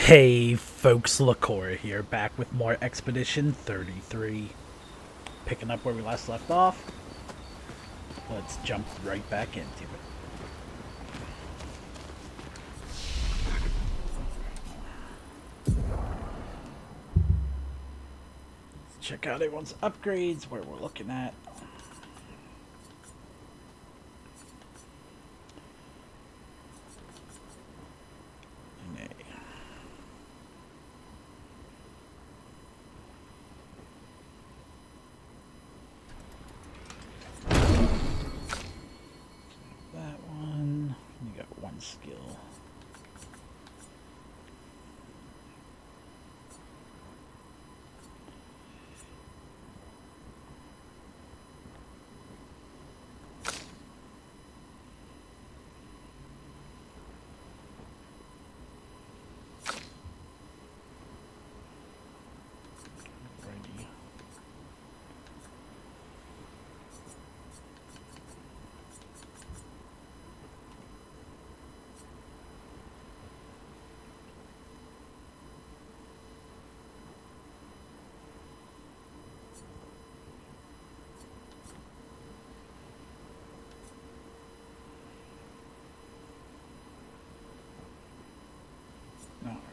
Hey folks, Lukora here, back with more Expedition 33. Picking up where we last left off. Let's jump right back into it. Let's check out everyone's upgrades, where we're looking at. Skill.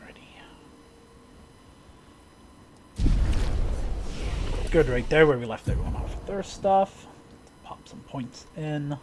Ready. Good right there where we left everyone off with their stuff. Pop some points in.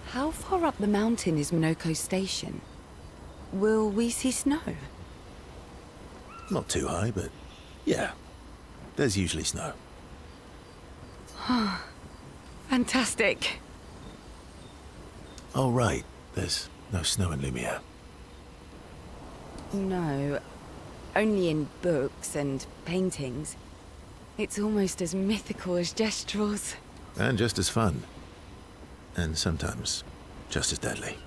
How far up the mountain is Minoko Station? Will we see snow? Not too high, but yeah, there's usually snow. Fantastic. Oh, right, there's no snow in Lumiere. No, only in books and paintings. It's almost as mythical as Gestrels. And just as fun. And sometimes just as deadly.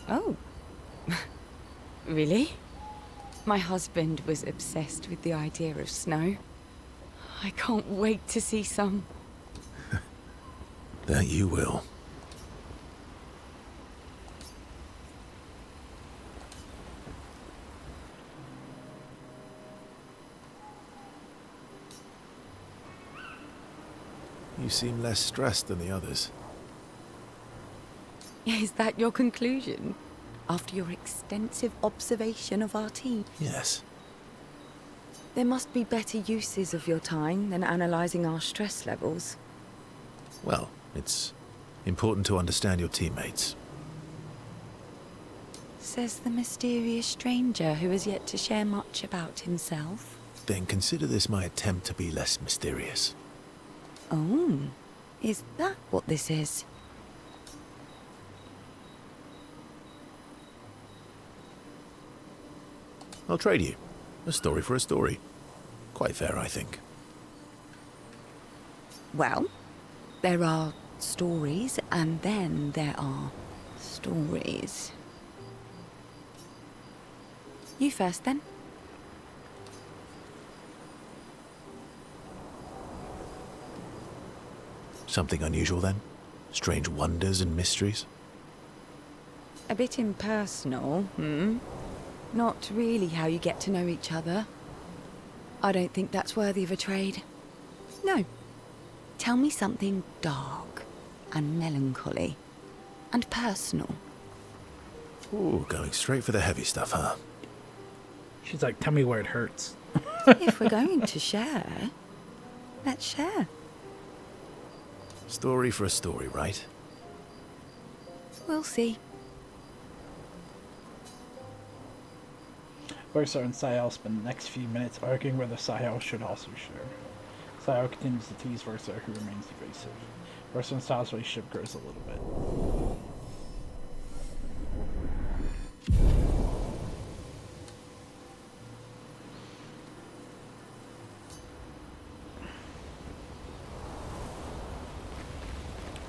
Oh. Really? My husband was obsessed with the idea of snow. I can't wait to see some. That you will. You seem less stressed than the others. Is that your conclusion? After your extensive observation of our team? Yes. There must be better uses of your time than analysing our stress levels. Well, it's important to understand your teammates. Says the mysterious stranger who has yet to share much about himself. Then consider this my attempt to be less mysterious. Oh, is that what this is? I'll trade you. A story for a story. Quite fair, I think. Well, there are stories, and then there are stories. You first, then. Something unusual, then? Strange wonders and mysteries? A bit impersonal, Not really how you get to know each other. I don't think that's worthy of a trade. No. Tell me something dark and melancholy and personal. Ooh, going straight for the heavy stuff, huh? She's like, tell me where it hurts. If we're going to share, let's share. Story for a story, right? We'll see. Versa and Sayal spend the next few minutes arguing whether Sayal should also share. Sayal continues to tease Versa, who remains evasive. Versa and Sayal's relationship grows a little bit.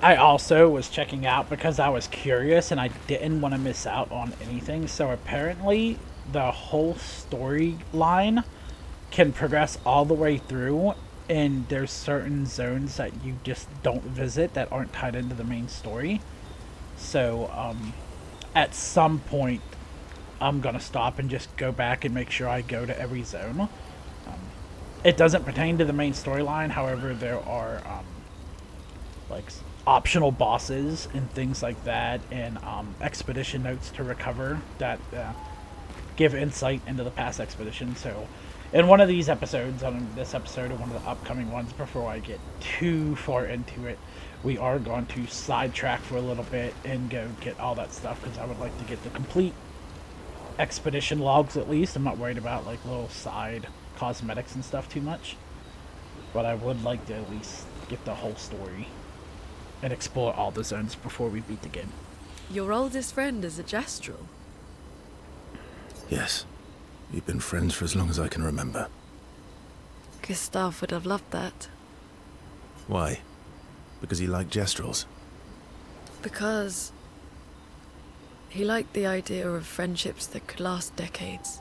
I also was checking out because I was curious and I didn't want to miss out on anything. So apparently, the whole storyline can progress all the way through, and there's certain zones that you just don't visit that aren't tied into the main story. So, at some point, I'm gonna stop and just go back and make sure I go to every zone. It doesn't pertain to the main storyline, however, there are like optional bosses and things like that, and expedition notes to recover that give insight into the past expedition. So, in one of these episodes, on this episode or one of the upcoming ones, before I get too far into it, we are going to sidetrack for a little bit and go get all that stuff, because I would like to get the complete expedition logs at least. I'm not worried about like little side cosmetics and stuff too much, but I would like to at least get the whole story and explore all the zones before we beat the game. Your oldest friend is a Gestrel. Yes. We've been friends for as long as I can remember. Gustav would have loved that. Why? Because he liked Gestrels? Because he liked the idea of friendships that could last decades.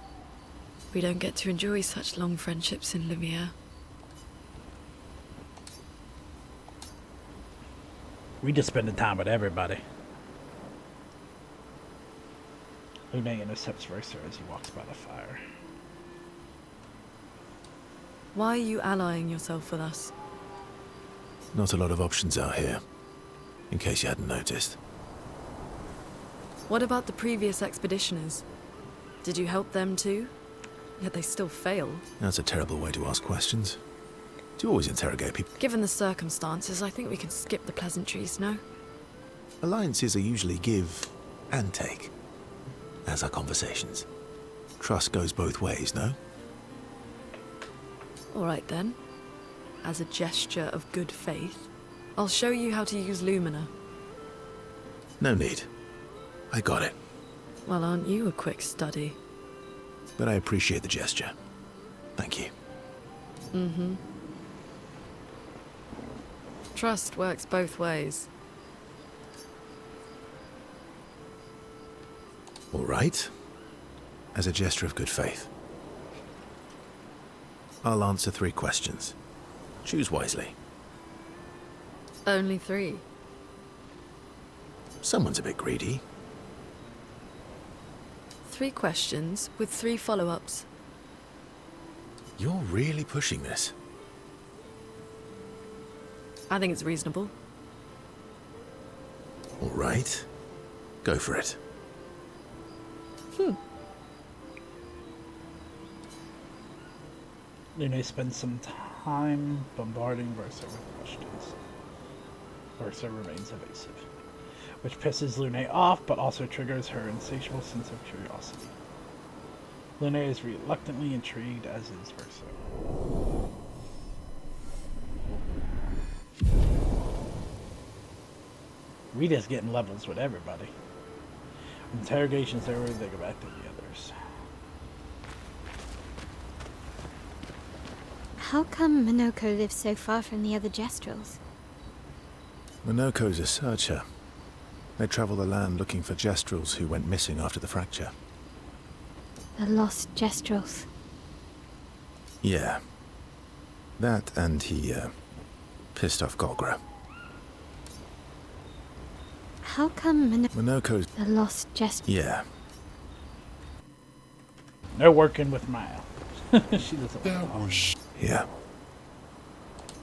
We don't get to enjoy such long friendships in Lumiere. We just spend the time with everybody. Lune intercepts Versa as he walks by the fire. Why are you allying yourself with us? Not a lot of options out here, in case you hadn't noticed. What about the previous expeditioners? Did you help them too? Yet they still fail. That's a terrible way to ask questions. Do you always interrogate people? Given the circumstances, I think we can skip the pleasantries, no? Alliances are usually give and take, as are conversations. Trust goes both ways, no? All right then. As a gesture of good faith, I'll show you how to use Lumina. No need. I got it. Well, aren't you a quick study? But I appreciate the gesture. Thank you. Mm-hmm. Trust works both ways. All right. As a gesture of good faith. I'll answer 3 questions. Choose wisely. Only 3. Someone's a bit greedy. 3 questions with 3 follow-ups. You're really pushing this. I think it's reasonable. All right. Go for it. Lune spends some time bombarding Versa with questions. Versa remains evasive, which pisses Lune off, but also triggers her insatiable sense of curiosity. Lune is reluctantly intrigued, as is Versa. We just getting levels with everybody. Interrogation's over, they go back to the others. How come Minoko lives so far from the other Gestrels? Minoko's a searcher. They travel the land looking for Gestrels who went missing after the fracture. The lost Gestrels. Yeah. That and he, pissed off Golgra. How come Minoko's... the lost Gestrels? Yeah. No working with Maya. She doesn't That want to was... Yeah.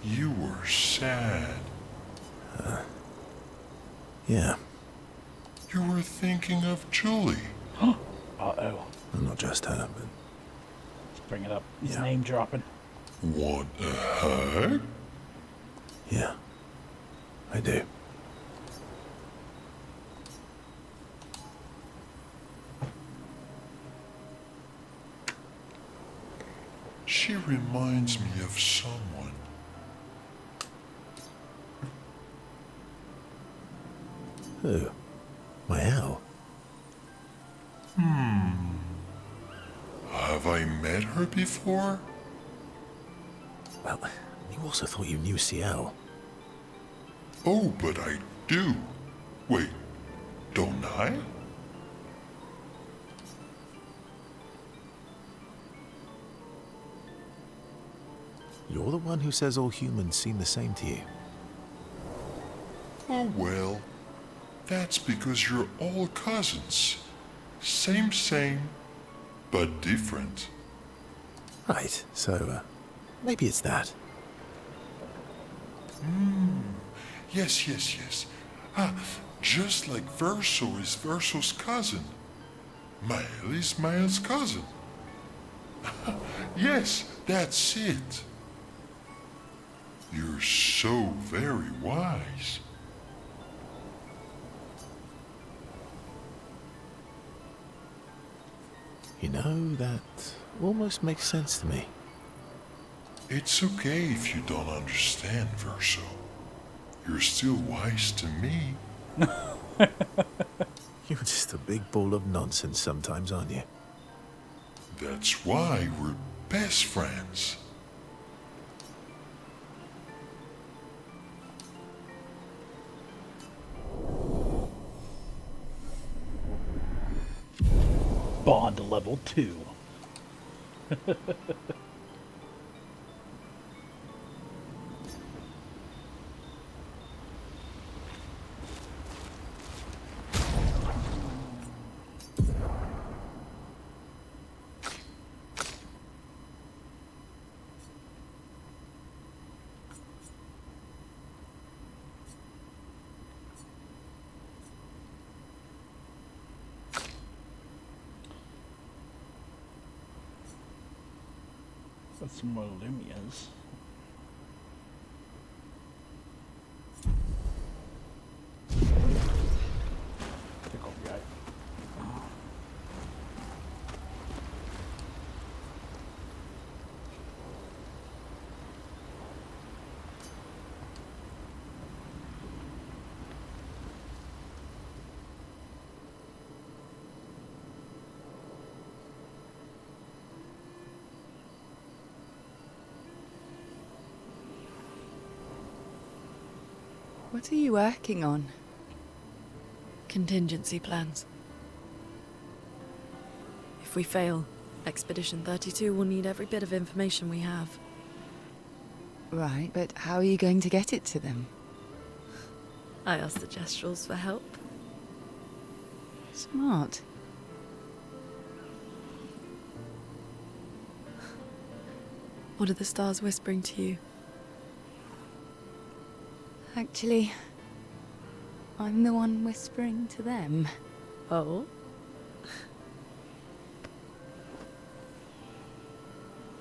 You were sad. Yeah. You were thinking of Julie. Uh-oh. Well, not just her, but... Let's bring it up. His Yeah. name dropping. What the heck? Yeah. I do. She reminds me of someone. Who? My owl? Have I met her before? Well, you also thought you knew CL. Oh, but I do. Wait, don't I? You're the one who says all humans seem the same to you. Oh well, that's because you're all cousins. Same, but different. Right, so, maybe it's that. Yes. Ah, just like Verso is Verso's cousin. Mael is Mael's cousin. Yes, that's it. You're so very wise. You know, that almost makes sense to me. It's okay if you don't understand, Verso. You're still wise to me. You're just a big ball of nonsense sometimes, aren't you? That's why we're best friends. Bond level 2. That's some more Lumias. Pickle guy. What are you working on? Contingency plans. If we fail, Expedition 32 will need every bit of information we have. Right, but how are you going to get it to them? I asked the Gestrals for help. Smart. What are the stars whispering to you? Actually, I'm the one whispering to them. Oh?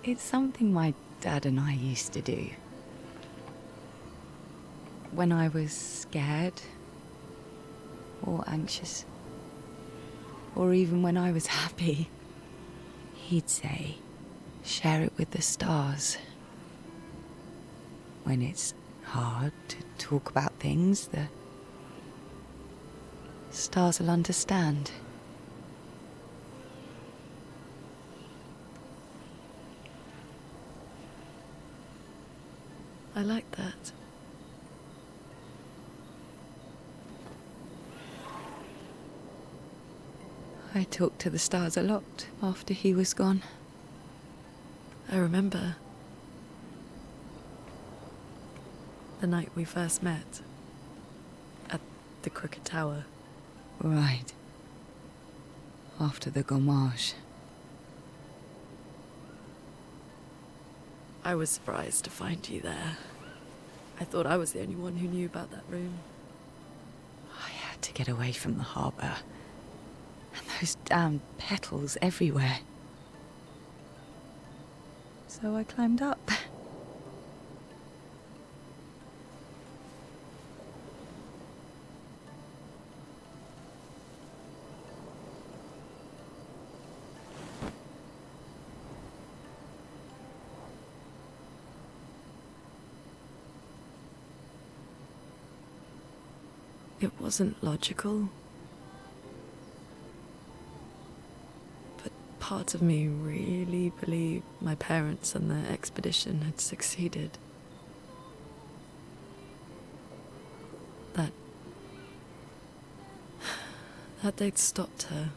It's something my dad and I used to do. When I was scared, or anxious, or even when I was happy, he'd say, share it with the stars. When it's hard to talk about things, the stars will understand. I like that. I talked to the stars a lot after he was gone. I remember the night we first met at the Crooked Tower. Right. After the gommage. I was surprised to find you there. I thought I was the only one who knew about that room. I had to get away from the harbour. And those damn petals everywhere. So I climbed up. It wasn't logical. But part of me really believed my parents and their expedition had succeeded. That that they'd stopped her.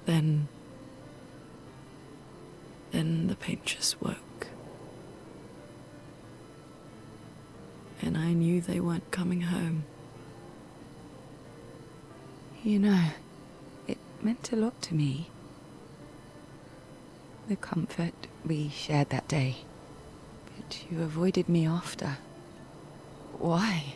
Then the paint just woke. And I knew they weren't coming home. You know, it meant a lot to me. The comfort we shared that day. But you avoided me after. Why?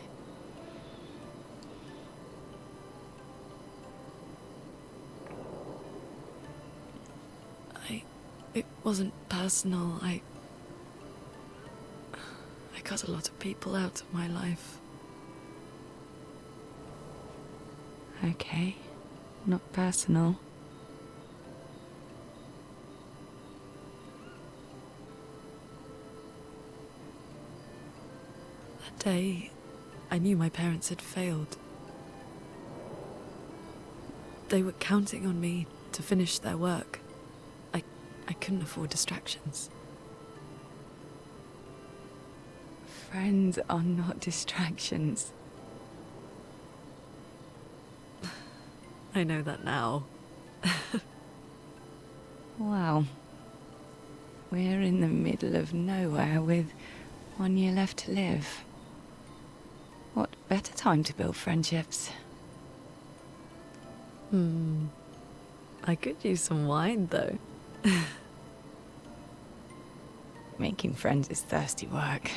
It wasn't personal. I cut a lot of people out of my life. Okay, not personal. That day, I knew my parents had failed. They were counting on me to finish their work. I couldn't afford distractions. Friends are not distractions. I know that now. Wow. We're in the middle of nowhere with 1 year left to live. What better time to build friendships? I could use some wine, though. Making friends is thirsty work.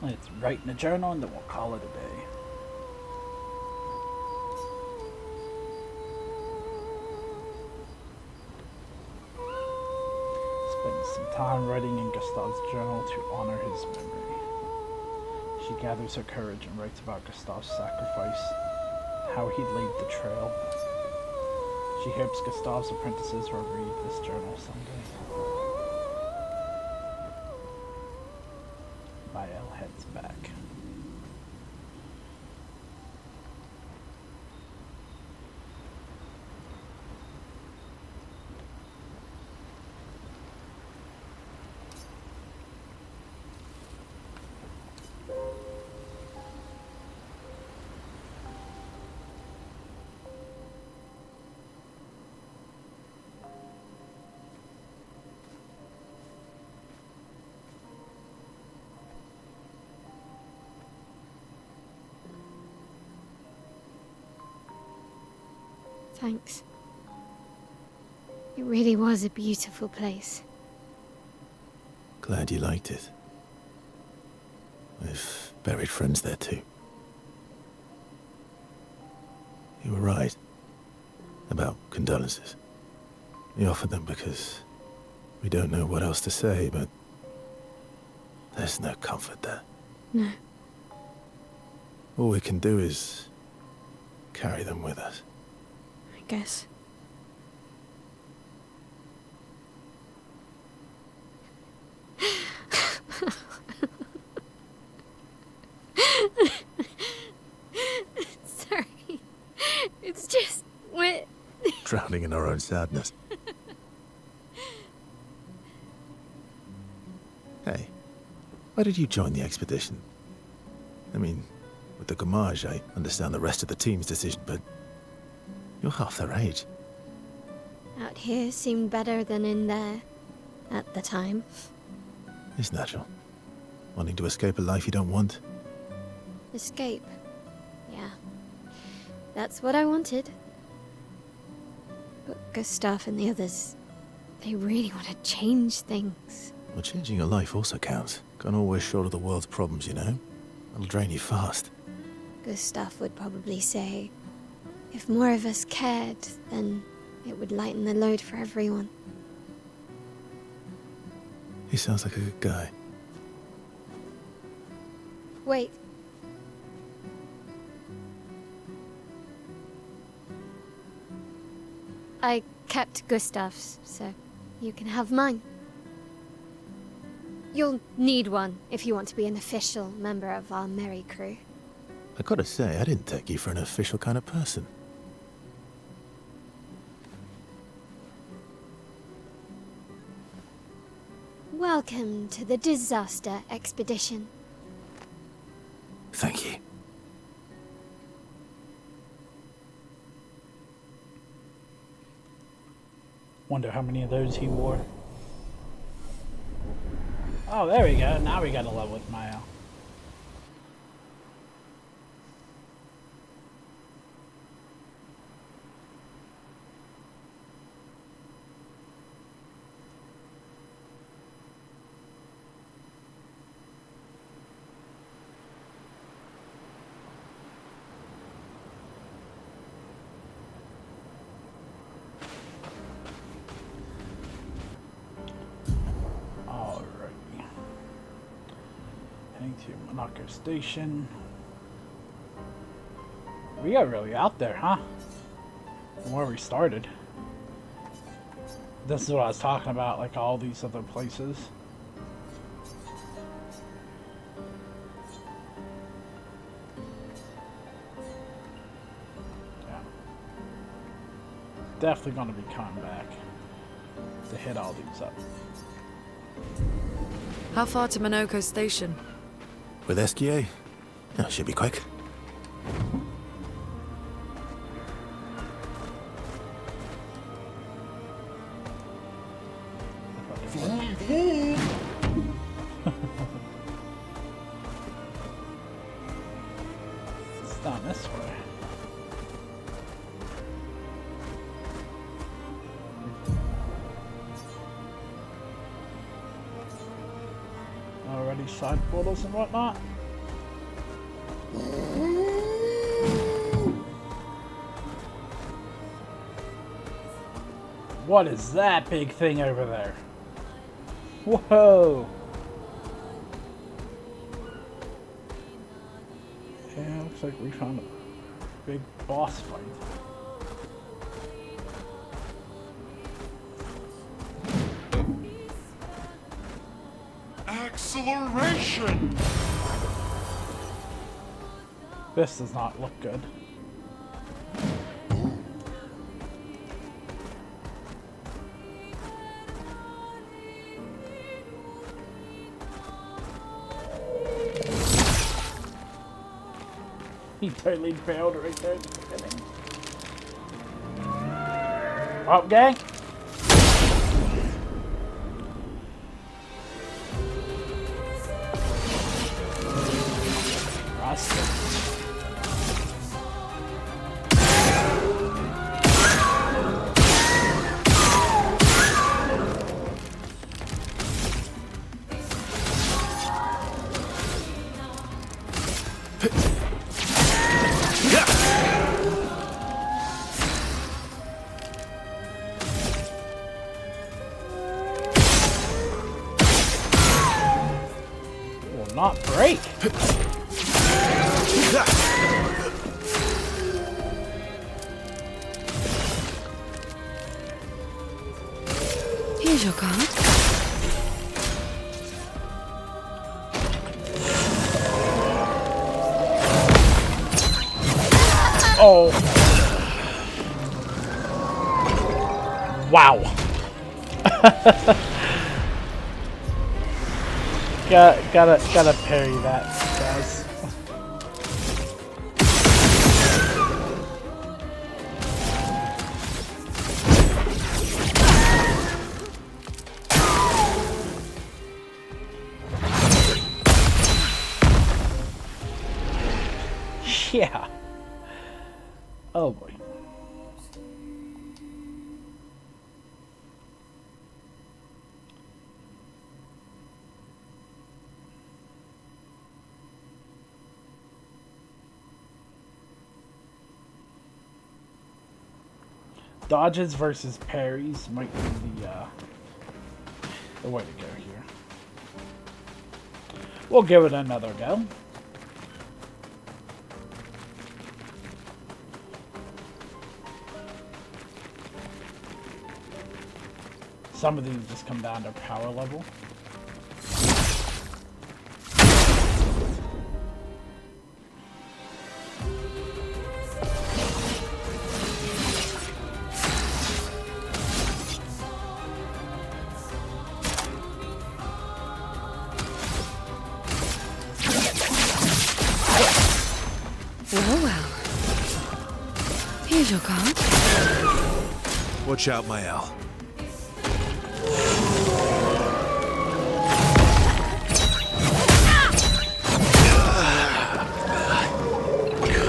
Let's write in a journal and then we'll call it a day. Spend some time writing in Gustave's journal to honor his memory. She gathers her courage and writes about Gustave's sacrifice, how he laid the trail. She hopes Gustave's apprentices will read this journal someday. Mael heads back. Thanks. It really was a beautiful place. Glad you liked it. I've buried friends there too. You were right about condolences. We offered them because we don't know what else to say, but there's no comfort there. No. All we can do is carry them with us. I guess. Sorry. It's just wet. Drowning in our own sadness. Hey, why did you join the expedition? I mean, with the Gommage, I understand the rest of the team's decision, but you're half their age. Out here seemed better than in there. At the time. It's natural. Wanting to escape a life you don't want. Escape. Yeah. That's what I wanted. But Gustav and the others, they really want to change things. Well, changing your life also counts. Can't always shoulder the world's problems, you know? It'll drain you fast. Gustav would probably say, if more of us cared, then it would lighten the load for everyone. He sounds like a good guy. Wait. I kept Gustav's, so you can have mine. You'll need one if you want to be an official member of our merry crew. I gotta say, I didn't take you for an official kind of person. Welcome to the disaster expedition. Thank you. Wonder how many of those he wore. Oh, there we go. Now we got a level with Maya. To Monaco Station. We are really out there, huh? From where we started. This is what I was talking about, like all these other places. Yeah. Definitely gonna be coming back to hit all these up. How far to Monaco Station? With SGA? Oh, should be quick. It's down this way. Already side portals and whatnot. What is that big thing over there? Whoa! Yeah, looks like we found a big boss fight. Acceleration! This does not look good. He totally failed right there at the beginning. Up, gang! Will not break. Here's your card. Oh. Wow. Gotta parry that, guys. Yeah. Oh boy. Dodges versus parries might be the way to go here. We'll give it another go. Some of these just come down to power level. Well, well. Here's your card. Watch out, my Al.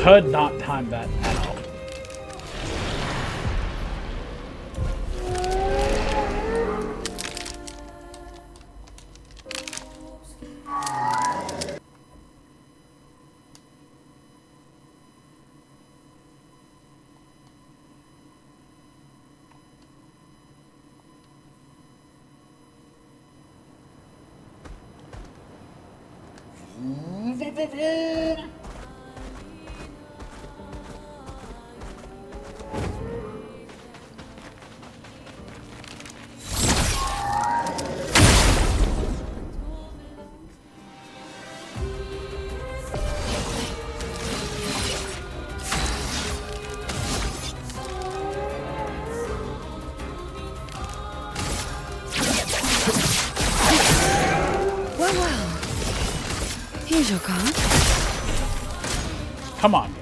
Could not time that at all. Well, well. Here's your card. Come on, game.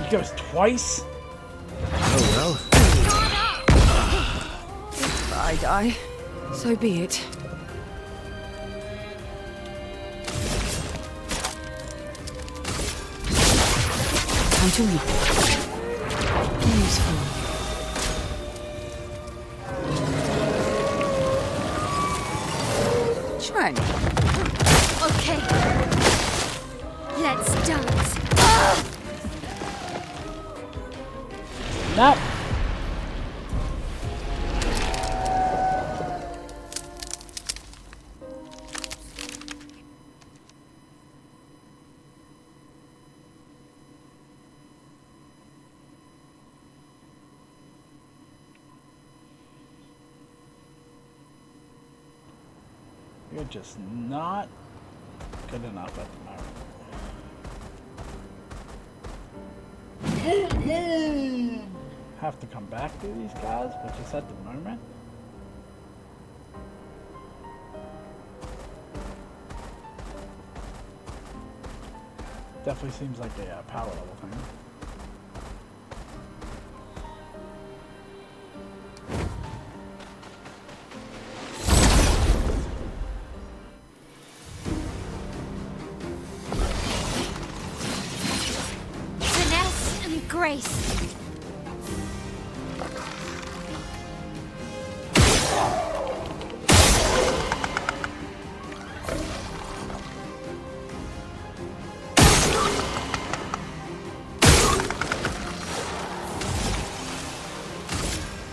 He goes twice? Oh well. If I die, so be it. Time to leap. Useful. Shrine. Okay. Let's dance. Nope. You're just not good enough at the moment. Have to come back to these guys, but just at the moment. Definitely seems like a power level thing. Finesse and grace.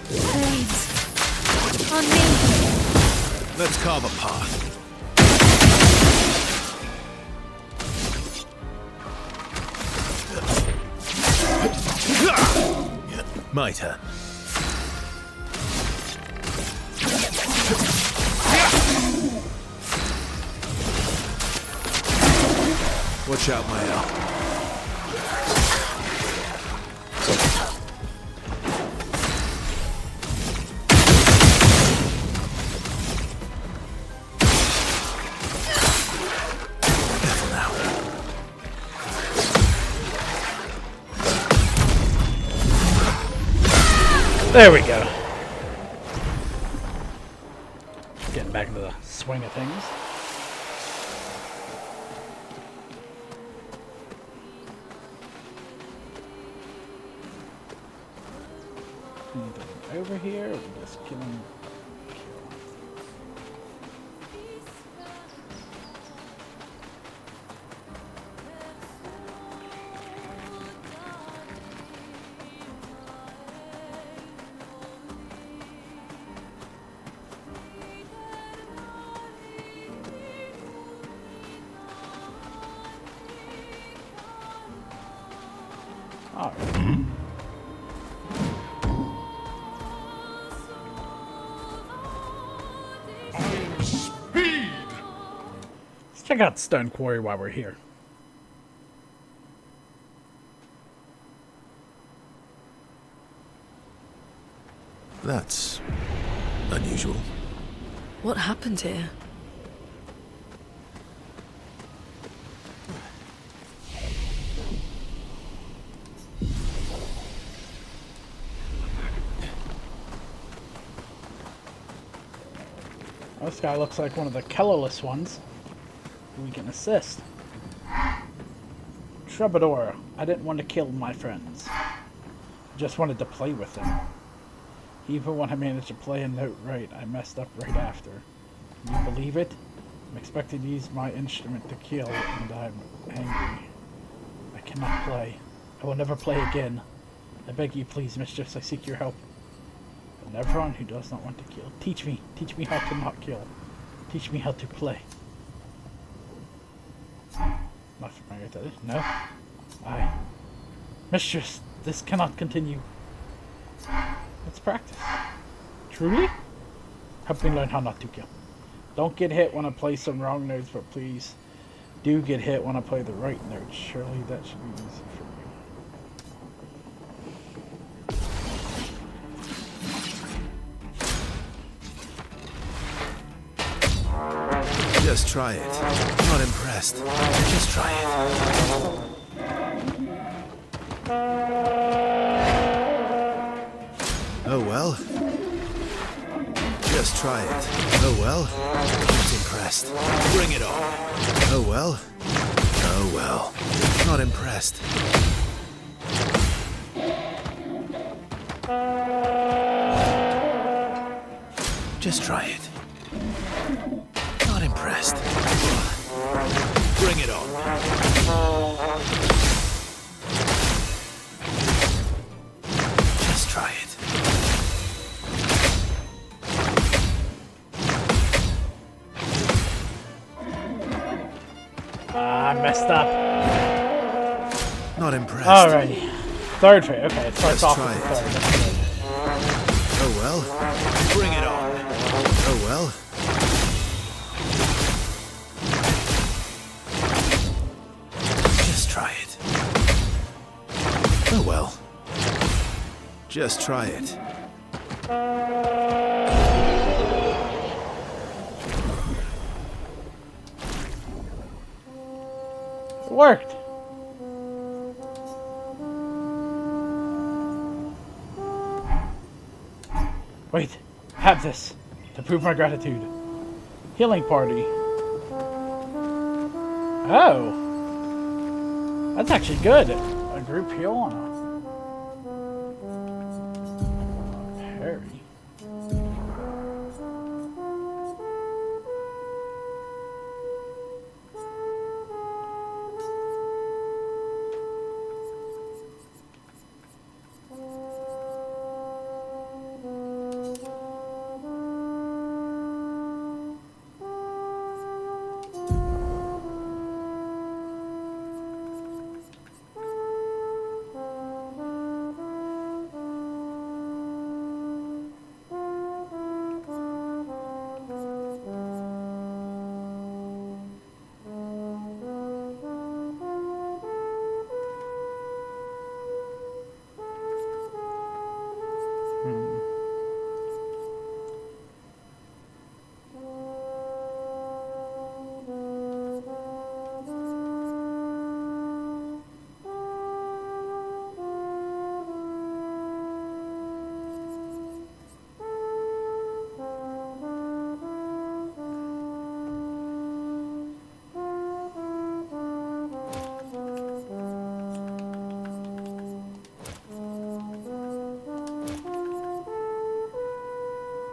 Blades. On me. Let's carve a path. My turn. Watch out, my Al. There we go. Getting back into the swing of things. Anything over here? Or we just kill him? Alright. Speed! Let's check out Stone Quarry while we're here. That's Unusual. What happened here? This guy looks like one of the colorless ones. We can assist. Troubadour. I didn't want to kill my friends. Just wanted to play with them. Even when I managed to play a note right, I messed up right after. Can you believe it? I'm expected to use my instrument to kill, and I'm angry. I cannot play. I will never play again. I beg you, please, mistress, I seek your help. And everyone who does not want to kill, teach me how to not kill. Teach me how to play. Not familiar with that. No? Aye. Mistress, this cannot continue. Let's practice. Truly? Help me learn how not to kill. Don't get hit when I play some wrong notes, but please do get hit when I play the right notes. Surely that should be easy for you. Just try it. Not impressed. Just try it. Oh well. Just try it. Oh well. Not impressed. Bring it on. Oh well. Oh well. Not impressed. Just try it. Not impressed. Bring it on. Just try it. I messed up. Not impressed. Alrighty. Third phase. Okay, it starts Let's off try with it. the third. That's good. Oh well. Bring it on. Oh well. Just try it. Oh well. Just try it. It worked. Wait, have this to prove my gratitude. Healing party. Oh, that's actually good. A group heal on a parry.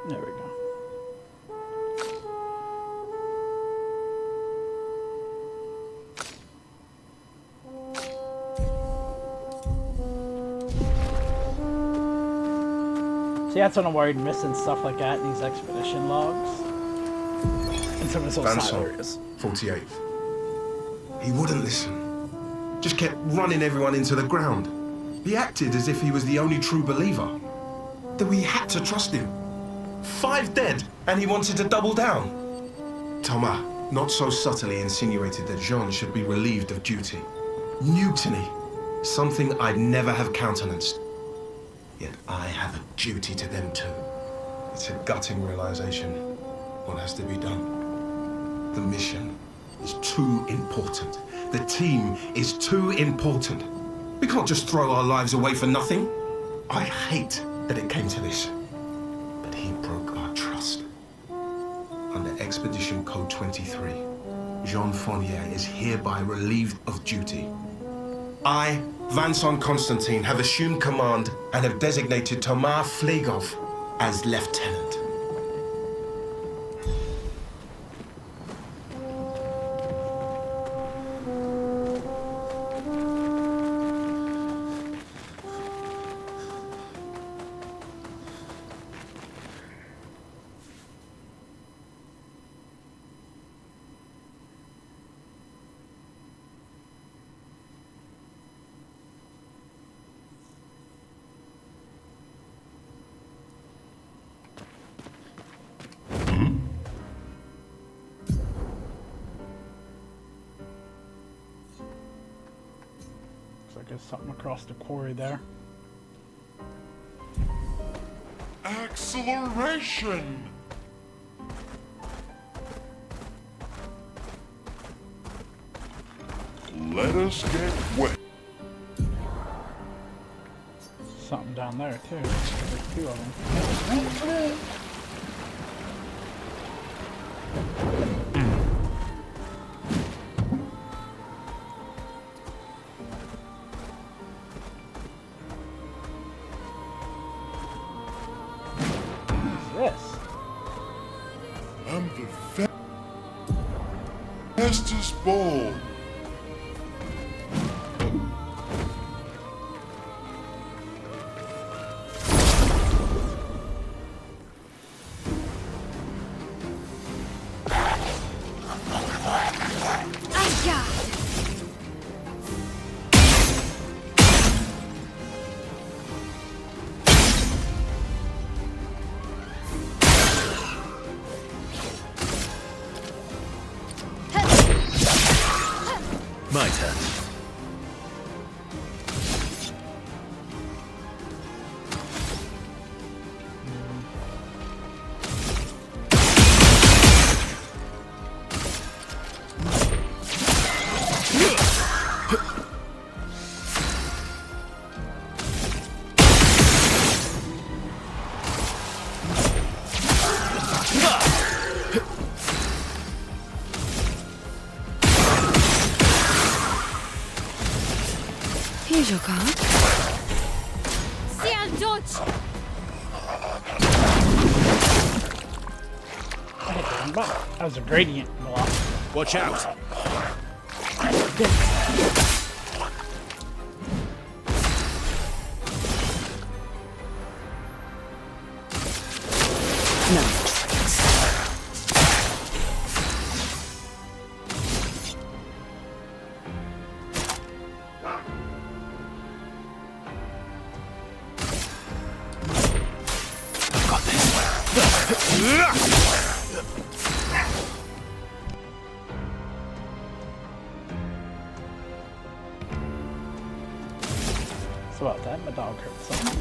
There we go. See, that's what I'm worried, missing stuff like that in these expedition logs. And some of those little side areas. 48th. He wouldn't listen. Just kept running everyone into the ground. He acted as if he was the only true believer. That we had to trust him. 5 dead, and he wanted to double down. Thomas, not so subtly insinuated that Jean should be relieved of duty. Mutiny. Something I'd never have countenanced. Yet I have a duty to them too. It's a gutting realization. What has to be done? The mission is too important. The team is too important. We can't just throw our lives away for nothing. I hate that it came to this. But he broke our trust. Under Expedition Code 23, Jean Fournier is hereby relieved of duty. I, Vincent Constantine, have assumed command and have designated Tomar Flegov as lieutenant. Looks like there's something across the quarry there. Acceleration! Let us get wet. Something down there too. There's two of them. This. I'm the fastest ball. My turn. Here's your card. See, I'll dodge! That was a gradient block. Watch out! No. So about that, my dog hurt something.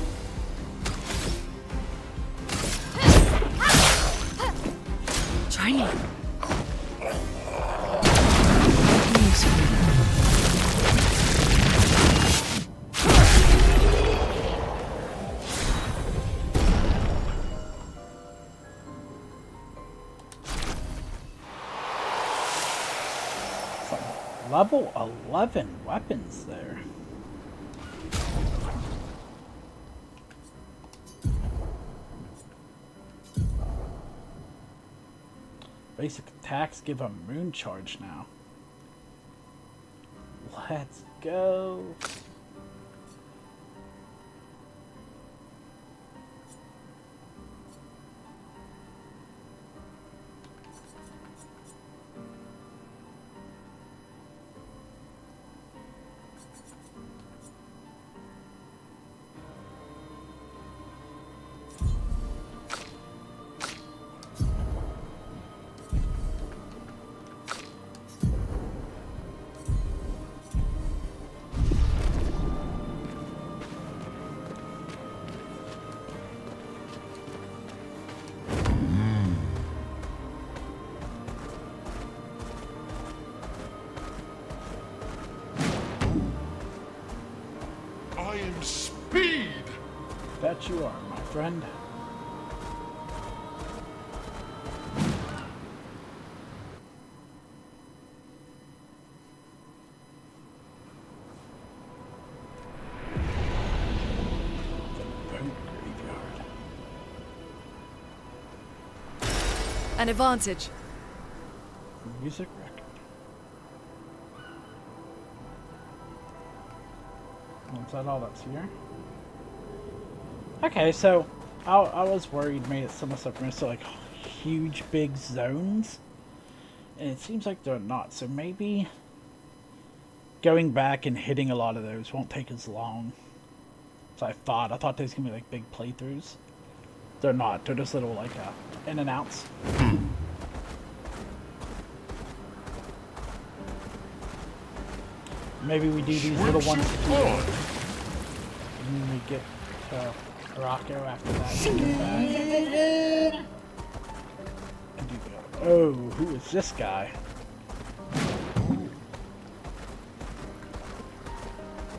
Try me. Level 11 weapons there. Basic attacks give a moon charge now. Let's go. bet you are, my friend. An advantage. Music record. Is that all that's here? Okay, so I was worried made some of stuff into like huge big zones, and it seems like they're not. So maybe going back and hitting a lot of those won't take as long as I thought. I thought these gonna be like big playthroughs. They're not. They're just little like in and outs. Maybe we do these little ones today, and then we get to Rocco after that. And get back. And do the, oh, who is this guy?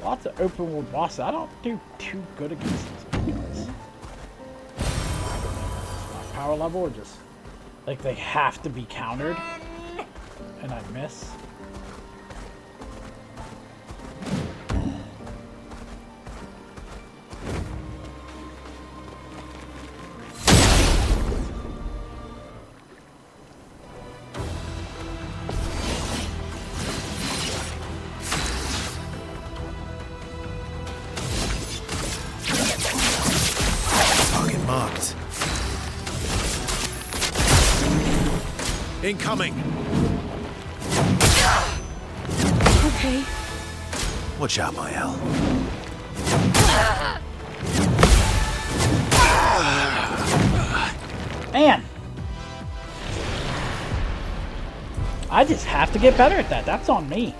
Lots of open world bosses. I don't do too good against these guys. My power level, or just like they have to be countered, and I miss. Marked. Incoming. Okay. Watch out, my L. Man, I just have to get better at that. That's on me.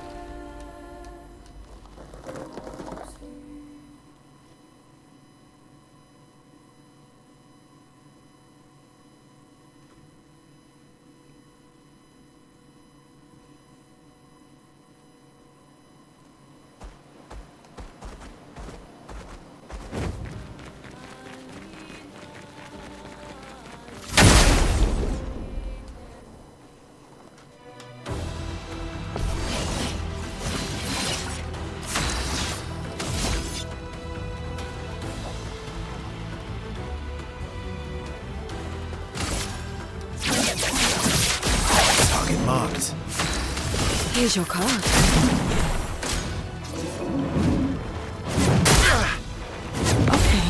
Marked. Here's your card. Okay.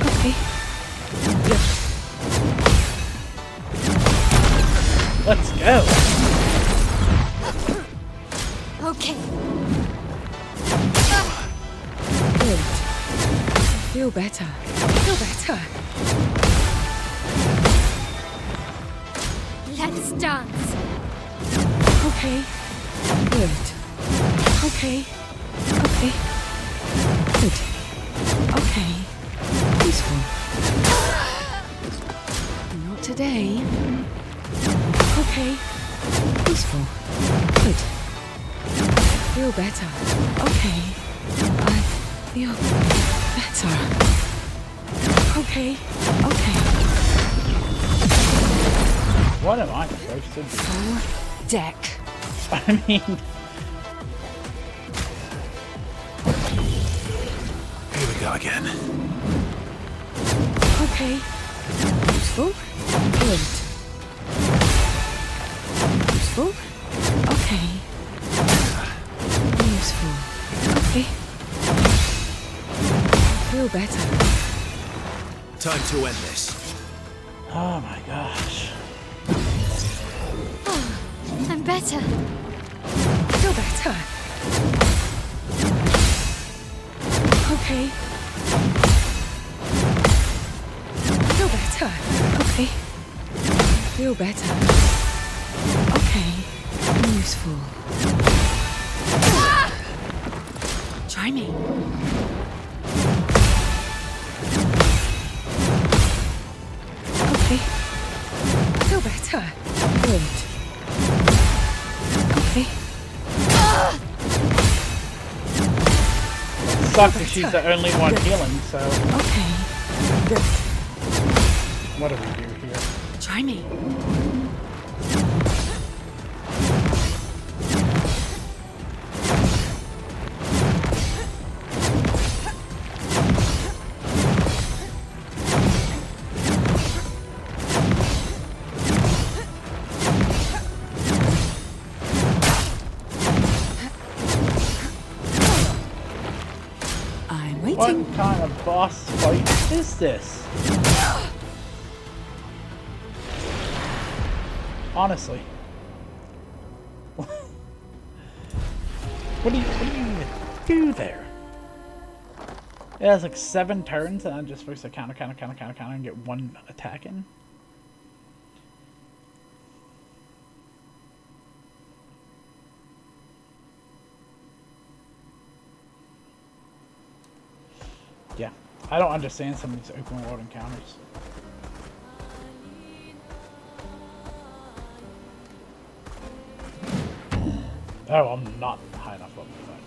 Okay. Let's go. Okay. Good. Feel better. Feel better. Let's dance. Okay. Good. Okay. Okay. Good. Okay. Peaceful. Not today. Okay. Peaceful. Good. Feel better. Okay. I feel better. Okay. Okay. What am I supposed to do? Full deck. I mean, Here we go again. Okay. Useful. Good. Useful. Okay. Useful. Okay. Feel better. Time to end this. oh my gosh. I'm better. Feel better. Okay. Feel better. Okay. Feel better. Okay. Useful. Try me. Okay. Feel better. Good. Okay. sucks if she's the only one healing, so Okay. Good. what do we do here? Try me. I'm waiting. What kind of boss fight is this? Honestly. What do you even do there? It has like 7 turns and I'm just supposed to counter and get 1 attack in? Yeah, I don't understand some of these open world encounters. Oh, I'm not high enough level for that.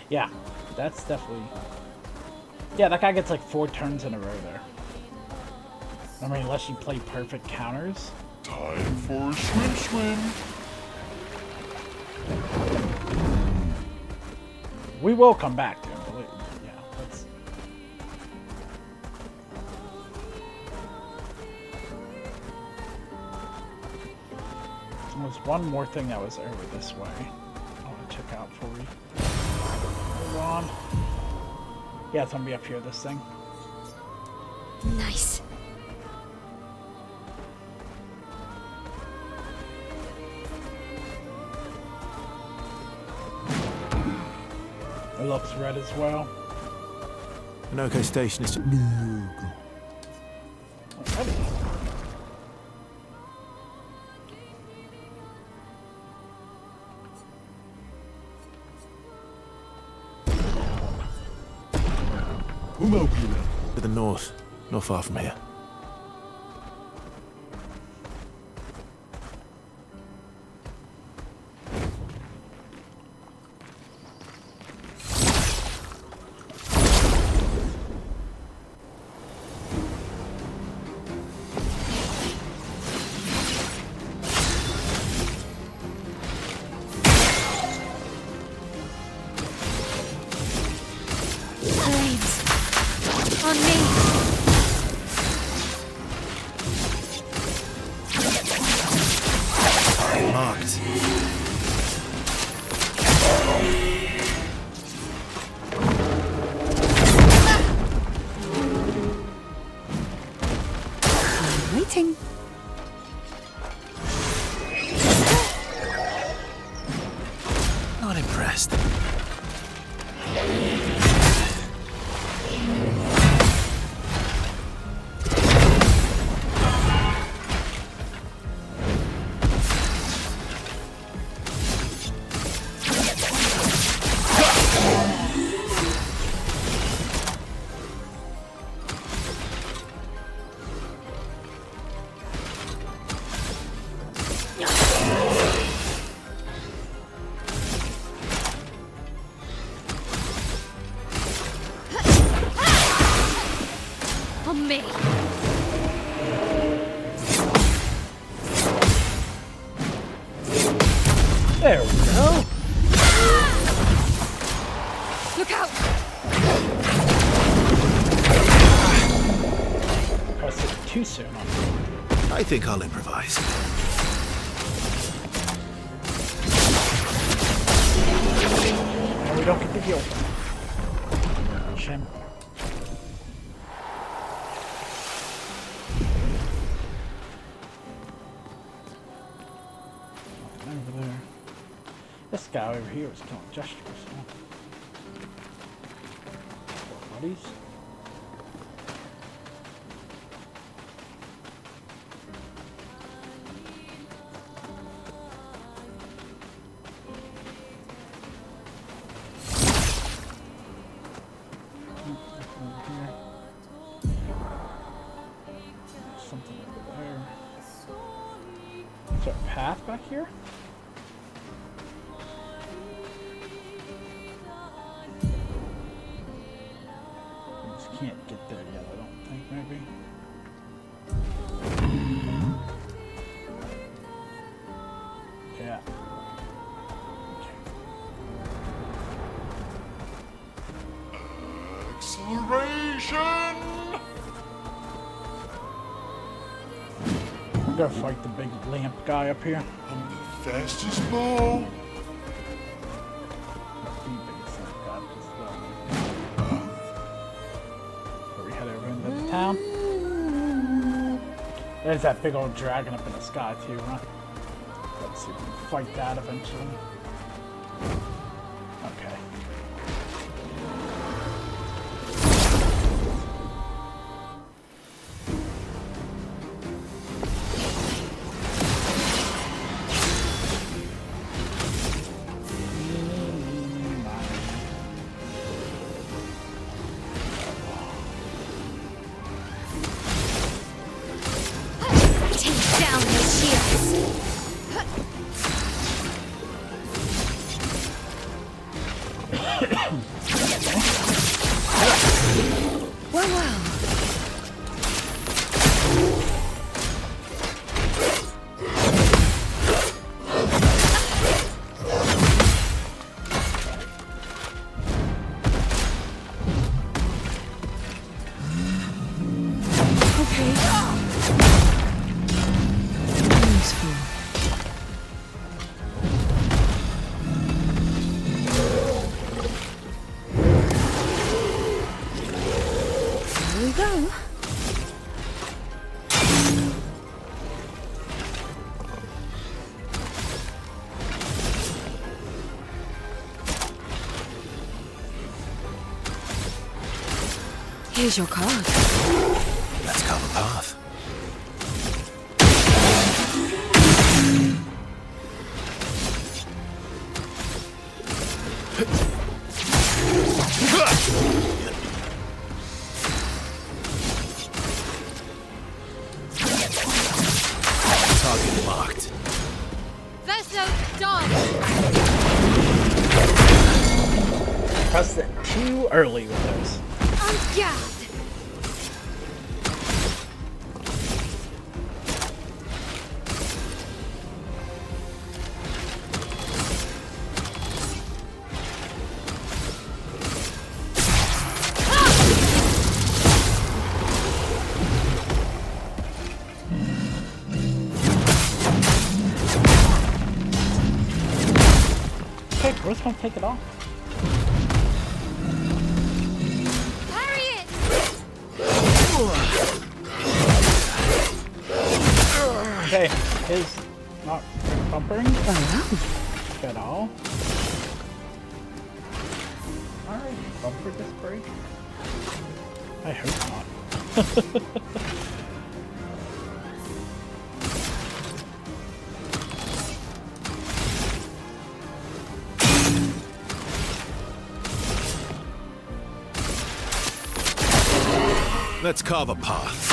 Yeah, that's definitely... Yeah, that guy gets like 4 turns in a row there. I mean, unless you play perfect counters. Time for a swim. We will come back to him. Yeah, that's... There was one more thing that was over this way. I want to check out before we move on. Yeah, it's gonna be up here, this thing. Nice. It looks red as well. An okay station is to... Alrighty. To the north, not far from here. Flames. On me. Marked. I'm waiting. Not impressed. On me. There we go. Look out! Pressed it too soon. I think I'll improvise. And we don't get the heal. Shame. Nothing over there. This guy over here was killing gestures. Buddies. Something over there. Is there a path back here? Can't get there yet, I don't think, maybe. Yeah. Acceleration! I'm gonna fight the big lamp guy up here. I'm the fastest ball. Where we head over into the town. There's that big old dragon up in the sky too, huh? Let's see if we can fight that eventually. Okay. Take down the shields. Well, well. Okay. Useful. Here we go. Here's your card. Let's carve a path. Target marked. Vessel done. Pressed it too early with those. On guard. Okay, we're just gonna take it off. Parry it. Okay, is not bumpering at all. Alright, bumper disc brake. I hope not. Let's carve a path.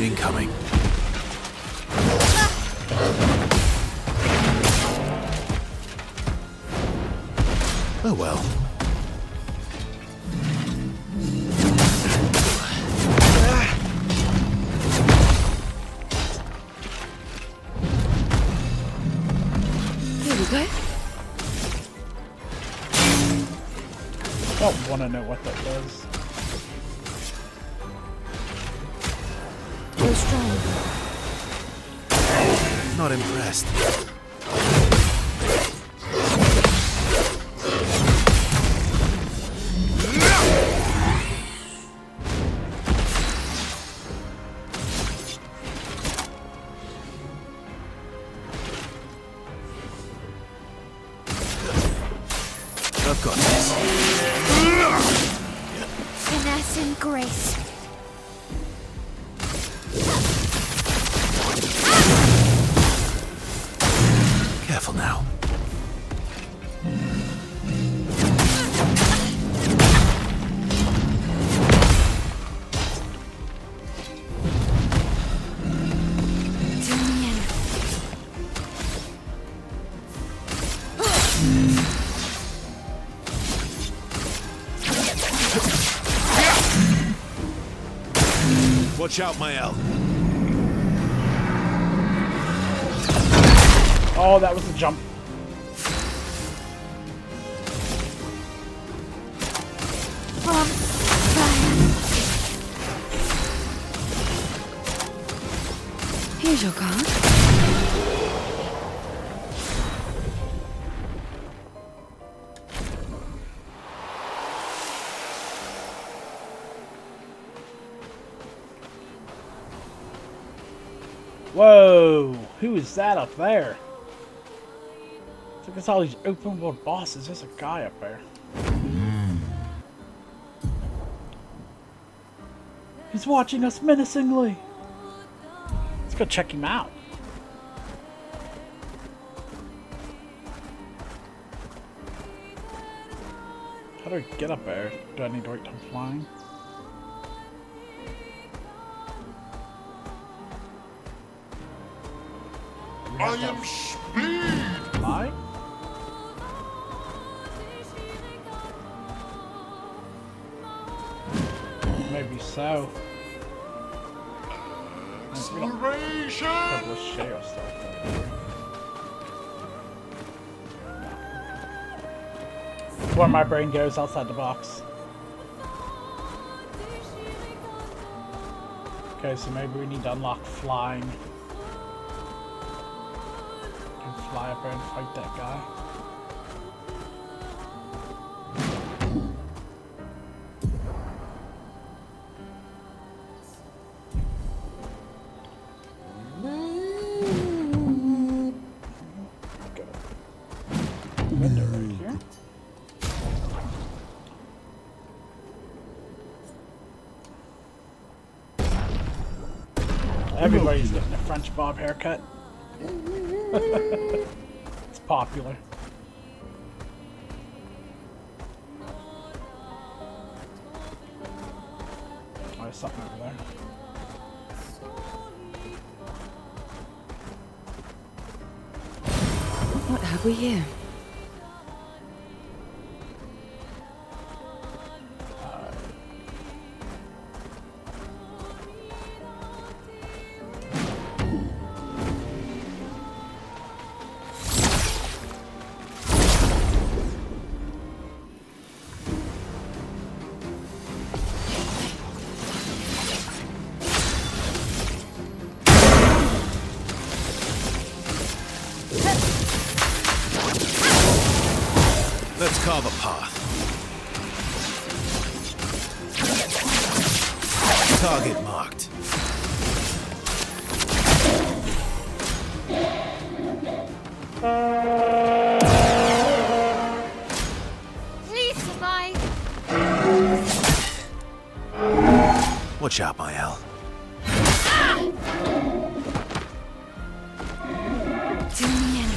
Incoming. Oh well. Here we go. Don't want to know what that does. Go strong. Not impressed. I've got this. Finesse and grace. Careful now. Zoom in. Watch out, Mael. Oh, that was a jump. Here's your card. Whoa, who is that up there? Look at all these open world bosses. There's a guy up there. He's watching us menacingly. Let's go check him out. How do I get up there? Do I need to wait till I'm flying? I am speed! Fly? Maybe so. Acceleration! Couple of shale stuff. Where my brain goes outside the box. Okay, so maybe we need to unlock flying. Can fly up there and fight that guy. Window right here. Everybody's getting a French bob haircut. It's popular. Oh, there's something over there. What have we here? Let's carve a path. Target marked. Please survive. Watch out, Mael. To me and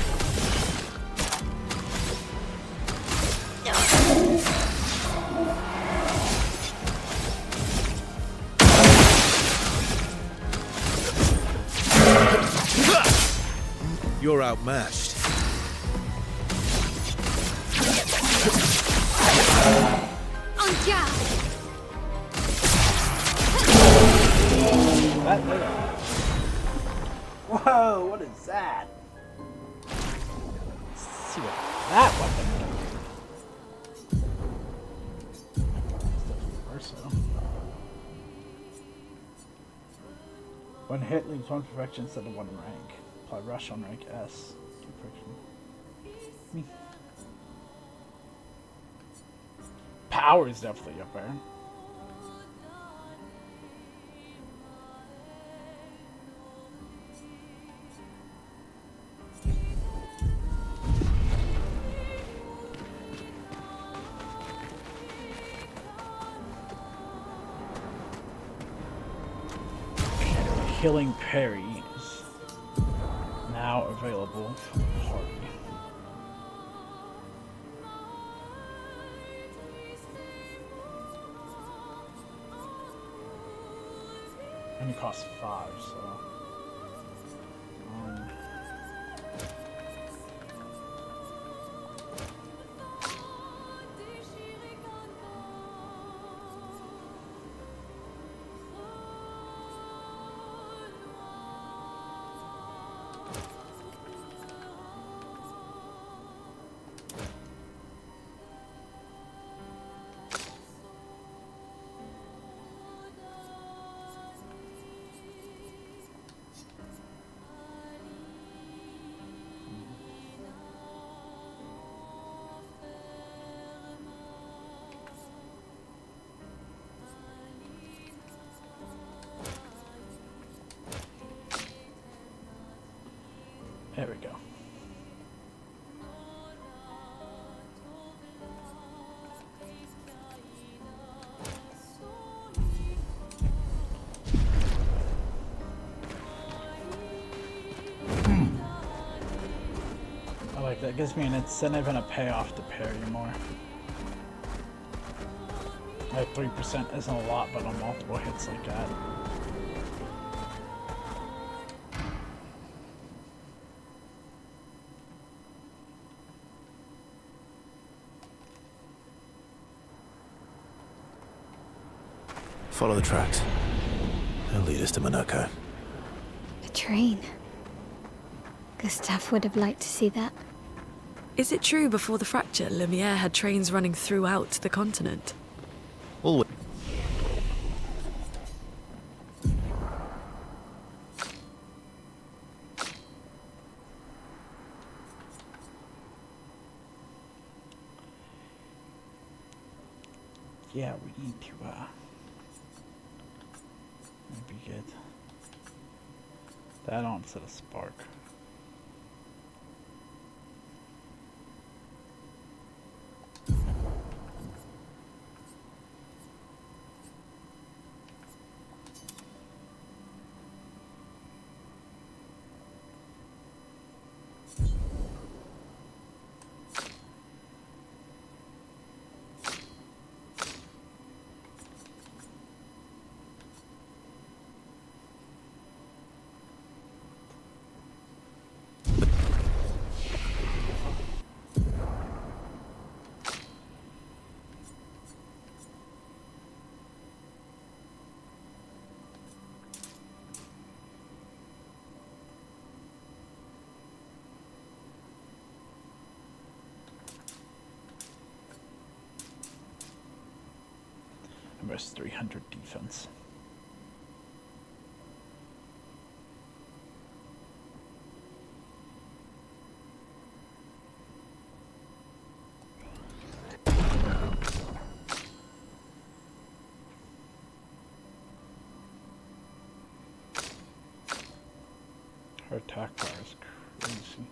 You're outmatched. On guard. That there. Whoa, what is that? Let's see what that weapon is. When hit, leaves one perfection instead of one rank. Apply rush on rank S. Perfection. Power is definitely up there. Killing parry is now available for the party. And it costs 5, so. I like that. It gives me an incentive and a payoff to parry more. Like 3% isn't a lot, but on multiple hits like that. Follow the tracks. They'll lead us to Monaco. A train. Gustav would have liked to see that. Is it true before the fracture, Lumiere had trains running throughout the continent? Always. Yeah, we need to, maybe get that on instead of spark. Almost 300 defense. Her attack bar is crazy.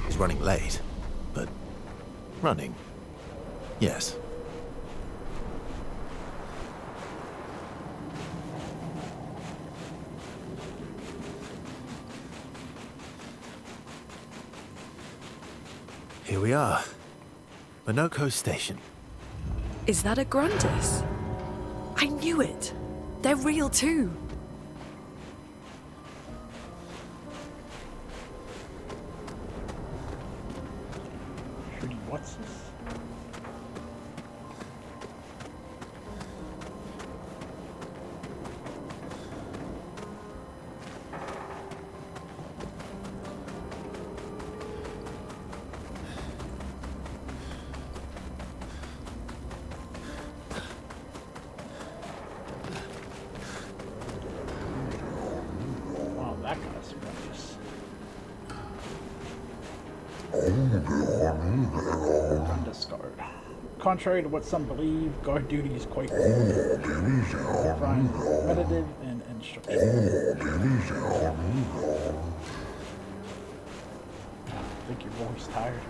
He's running late, but running, yes. Here we are. Monaco Station. Is that a Grundis? I knew it! They're real too! Shooty, what's this? Wow, that guy's gorgeous. Discard. Contrary to what some believe, guard duty is quite repetitive and instructional. I think your boy's tired.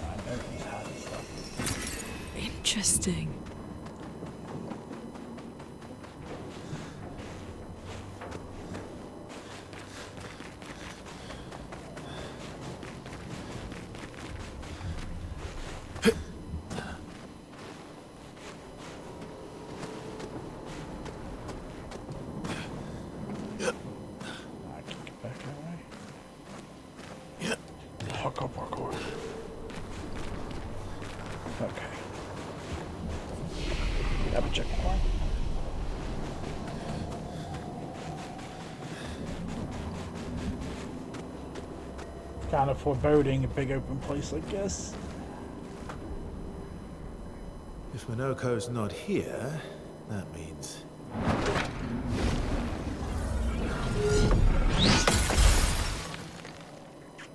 I know he's had his stuff. Interesting. I can get back that way. Parkour, parkour. Okay. Have a checkpoint. Kind of foreboding a big open place like this. If Minoko's not here, that means...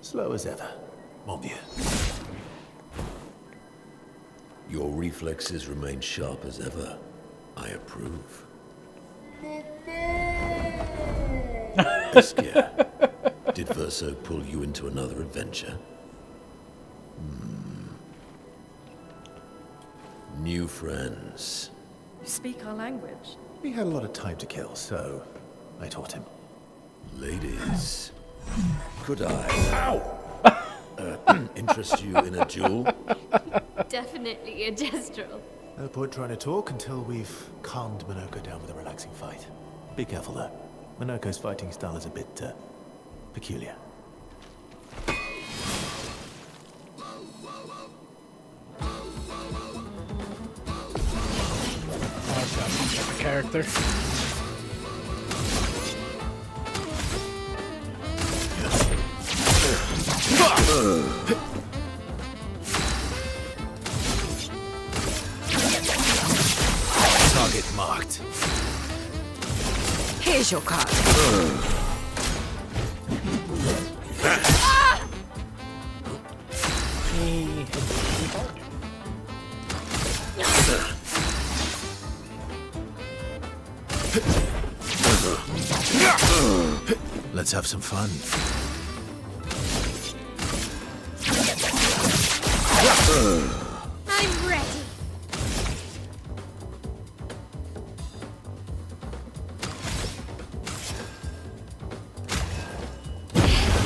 slow as ever, mon vieux. Your reflexes remain sharp as ever. I approve. Eskia, did Verso pull you into another adventure? New friends. You speak our language. We had a lot of time to kill, so I taught him. Ladies, could I interest you in a duel? Definitely a gestural. No point trying to talk until we've calmed Minoko down with a relaxing fight. Be careful though. Minoko's fighting style is a bit peculiar. Oh, it's got some type of character. Target marked. Here's your card. He hit pretty hard. Let's have some fun. I'm ready.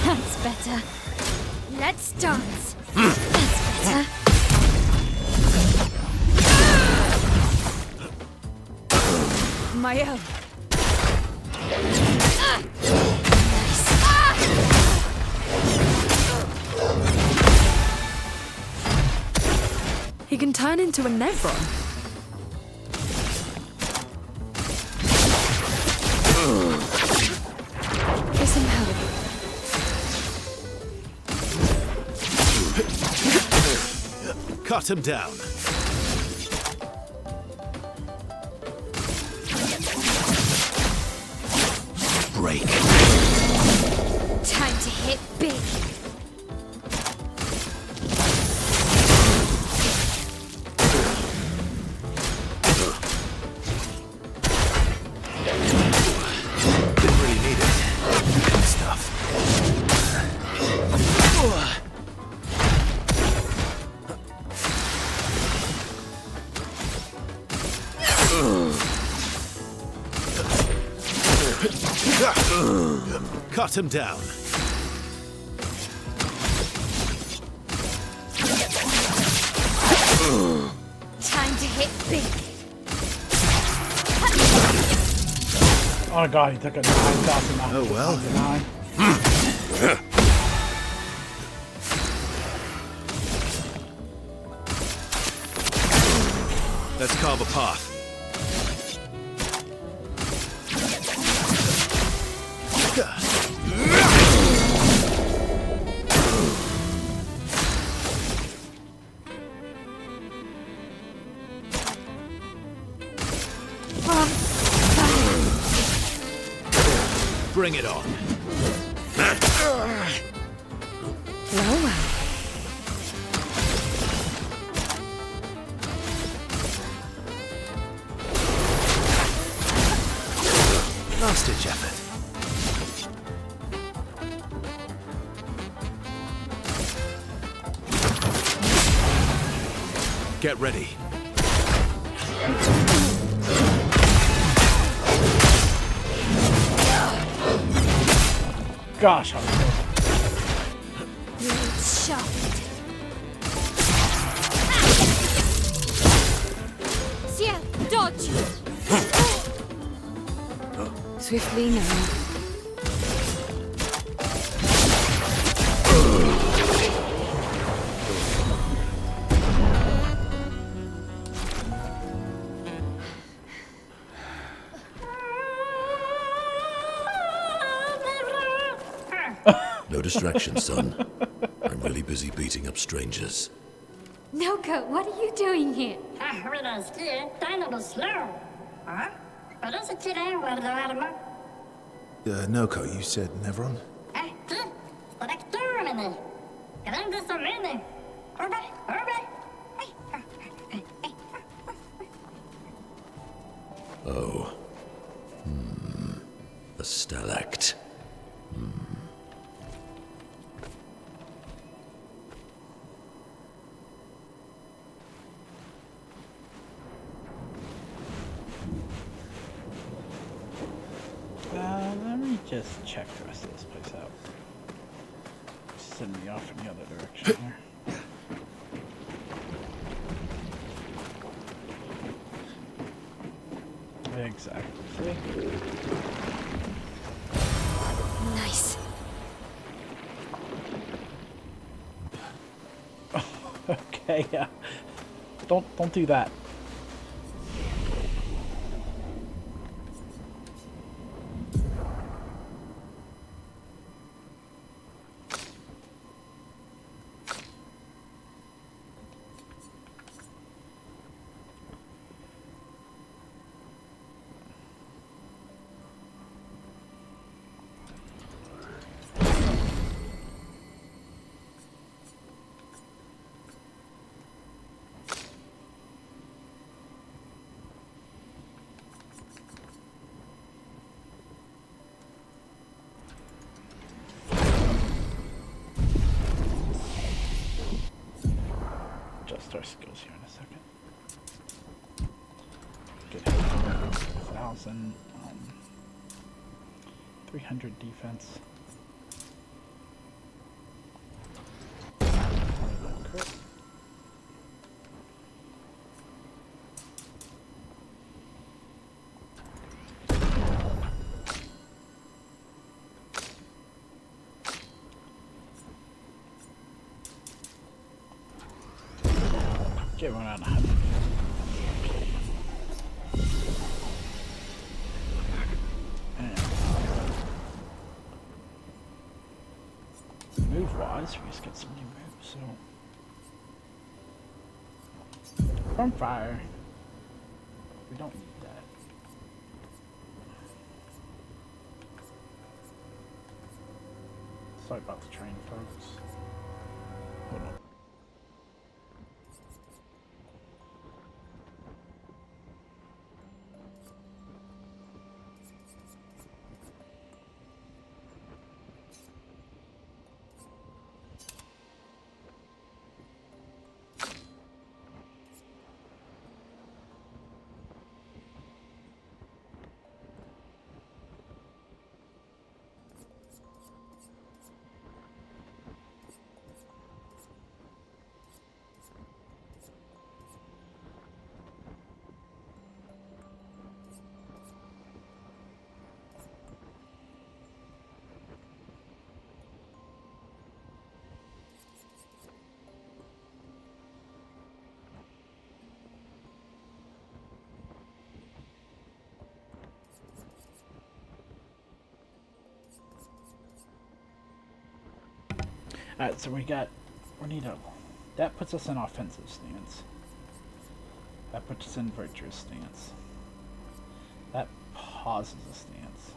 That's better. Let's dance. That's better. My own. He can turn into a Nevron. For some help. Cut him down. Break. Time to hit big. Didn't really need it. Good stuff. Cut him down. Time to hit big. Oh god, he took a 9,000. Oh, well. 9. Let's carve a path. Bring it on. Well, well. Last-ditch effort. Get ready. Gosh, I'm so Blade sharpened. Ciel, dodge! Swiftly now. No distraction, son. I'm really busy beating up strangers. Noko, what are you doing here? Noko, you said Nevron? Oh. A stalact. Let me just check the rest of this place out. Send me off in the other direction here. Exactly. See? Nice. Okay, yeah. Don't do that. Adjust our skills here in a second. Get 1,000, 300 defense. Crit. Get one on 100. And move wise, we just get some new moves, so. From fire. We don't need that. Sorry about the train, folks. Hold on. Alright, so we need a, that puts us in offensive stance. That puts us in virtuous stance. That pauses a stance.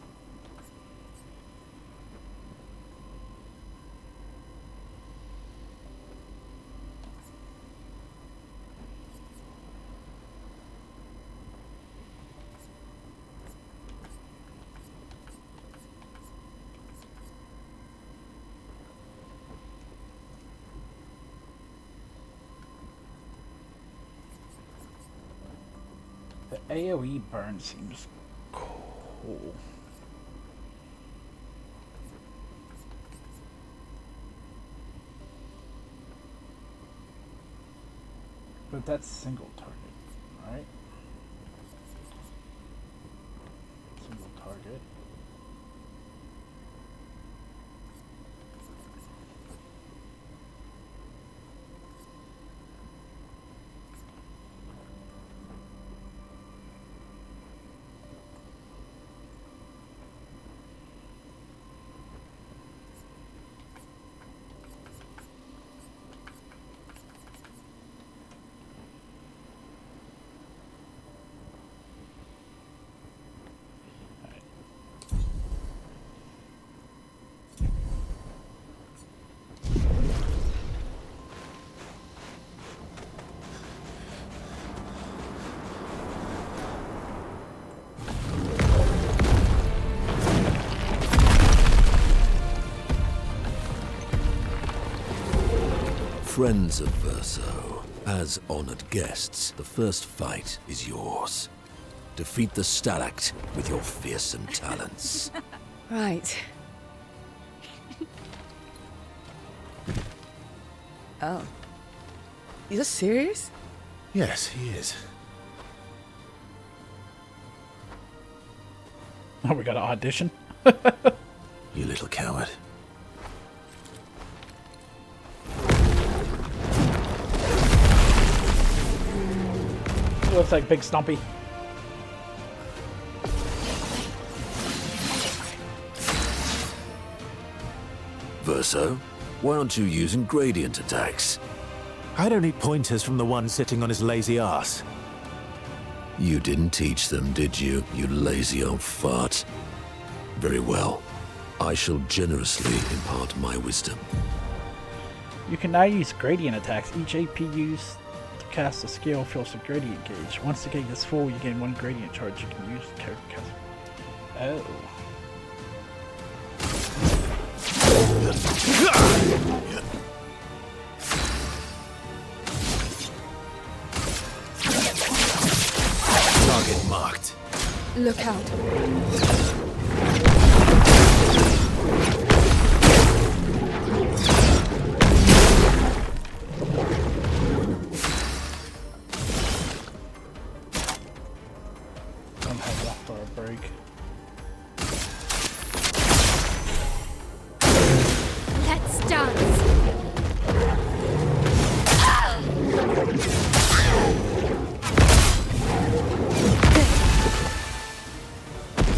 The AoE burn seems cool. But that's single target, right? Single target. Friends of Verso, as honored guests, the first fight is yours. Defeat the Stalact with your fearsome talents. Right. Oh. You're serious? Yes, he is. Oh, we got an audition? You little coward. It looks like Big Stumpy. Verso, why aren't you using gradient attacks? I don't need pointers from the one sitting on his lazy ass. You didn't teach them, did you, you lazy old fart? Very well. I shall generously impart my wisdom. You can now use gradient attacks. Each AP used to cast a skill fills a gradient gauge. Once the gauge is full, you gain 1 gradient charge you can use to cast. Oh. Target marked. Look out. I'm heading off for a break. Let's dance.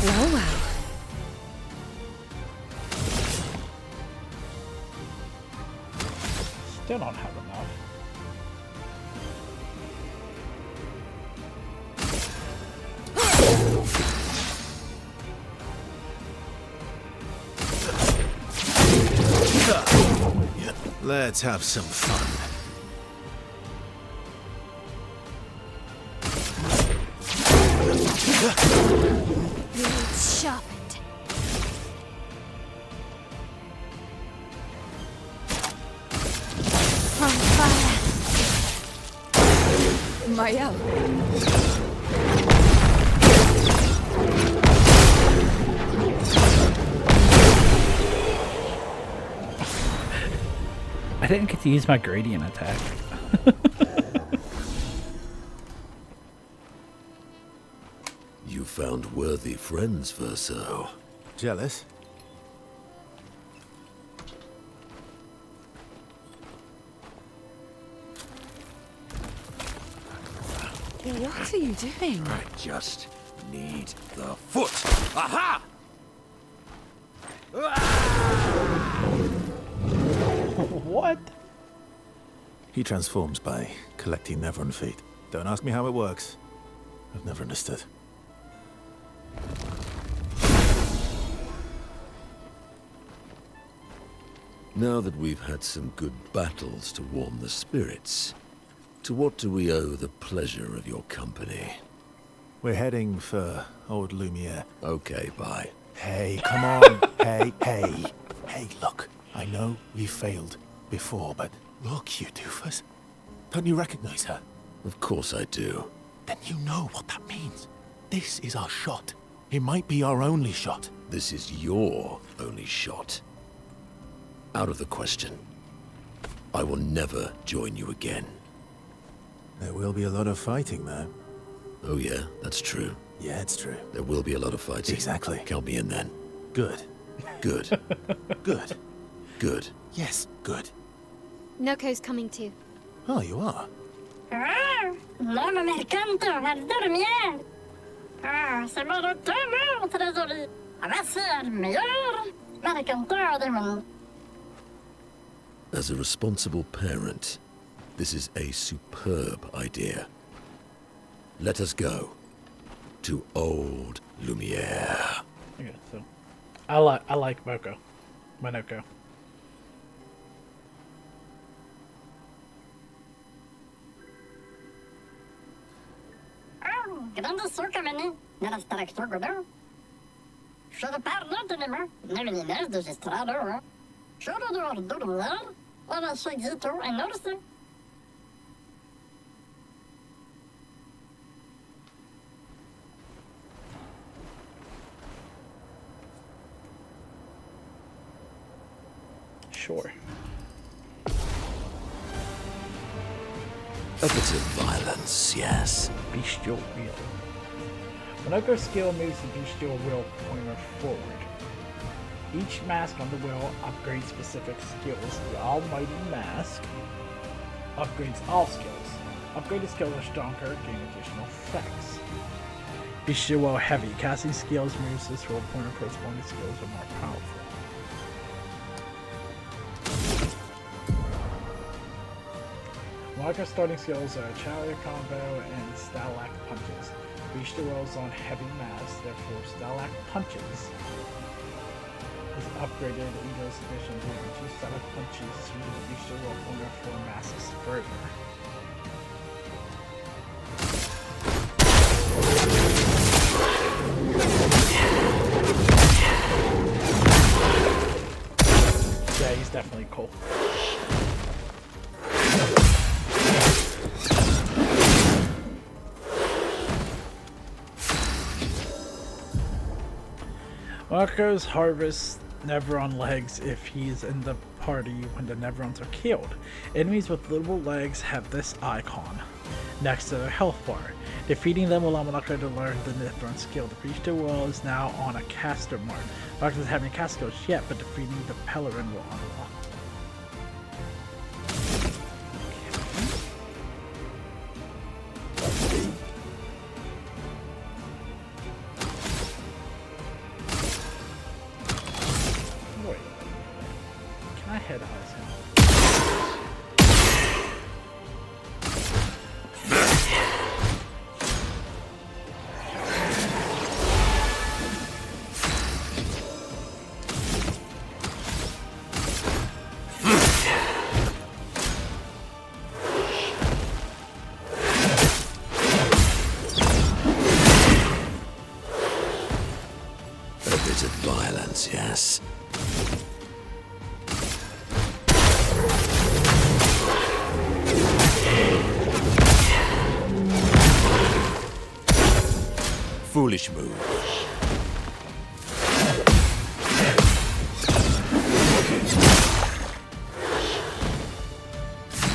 Well, well. Still don't have enough. Let's have some fun. Blades sharpened. On fire. Mael. I didn't get to use my gradient attack. You found worthy friends, Verso. Jealous? What are you doing? I just need the foot. Aha! What? He transforms by collecting Nevron feet. Don't ask me how it works. I've never understood. Now that we've had some good battles to warm the spirits, to what do we owe the pleasure of your company? We're heading for old Lumiere. Okay, bye. Hey, come on. Hey, look. I know we failed before, but look, you doofus. Don't you recognize her? Of course I do. Then you know what that means. This is our shot. It might be our only shot. This is your only shot. Out of the question. I will never join you again. There will be a lot of fighting, though. Oh yeah, that's true. Yeah, it's true. There will be a lot of fighting. Exactly. Count me in then. Good. Good. Good. Good. Yes, good. Noko's coming too. Oh, you are? L'homme mercanto al dormier. C'est mon retour, trésorier. Voici le meilleur mercanteur du monde. As a responsible parent, this is a superb idea. Let us go to old Lumiere. Okay, so I like Monoko. Grande sucamene nella structura. Should parlo de nema, neminines de gestrado. Should do ordular. And I shake Zito and notice them. Sure. A bit of violence, yes. Bestial wheel. When Oko's skill moves the bestial wheel pointer forward, each mask on the wheel upgrades specific skills. The almighty mask upgrades all skills. Upgraded skills are stronger, gain additional effects. Bestial wheel heavy. Casting skills moves this wheel pointer corresponding skills are more powerful. Marco's starting skills are Chariot Combo and Stalak Punches. Bestial Wheel's on Heavy Mass, therefore Stalak Punches is upgraded in this edition. Two Stalak Punches move the Bestial Wheel pointer 4 masses further. Yeah, he's definitely cool. Marco's harvests Neveron legs if he's in the party when the Neverons are killed. Enemies with little legs have this icon next to their health bar. Defeating them will allow Marco to learn the Neveron skill. The Bestial Wheel is now on a caster mark. Marco doesn't have any cast skills yet, but defeating the Pellerin will unlock. Yes. Foolish move.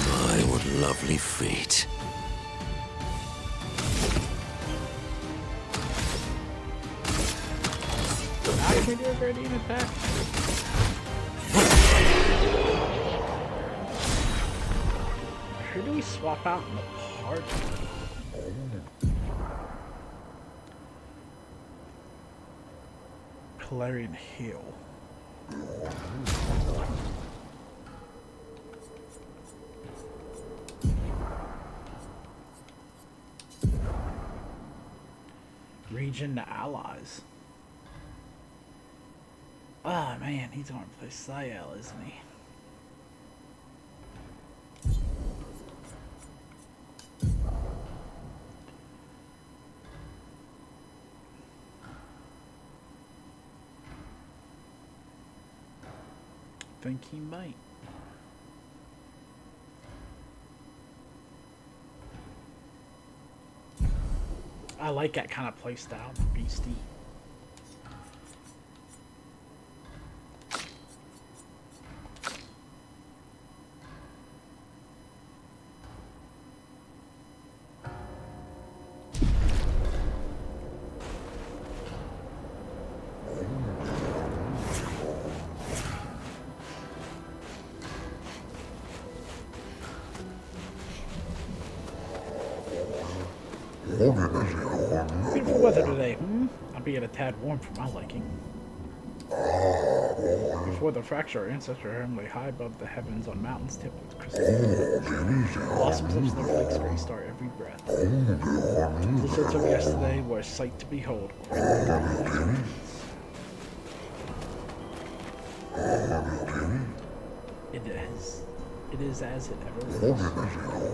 My, what lovely feet. Can we do a gradient attack? Who do we swap out in the party? Clarion Hill. Region allies. Ah, oh, man, he's going to play Sayel, isn't he? Think he might. I like that kind of playstyle, Beastie. Beautiful weather today, albeit a tad warm for my liking. Before the fracture, our ancestors home lay high above the heavens on mountains tipped with crystal. Blossoms of snowflakes gray star every breath. The sorts of yesterday were a sight to behold. It is as it ever was.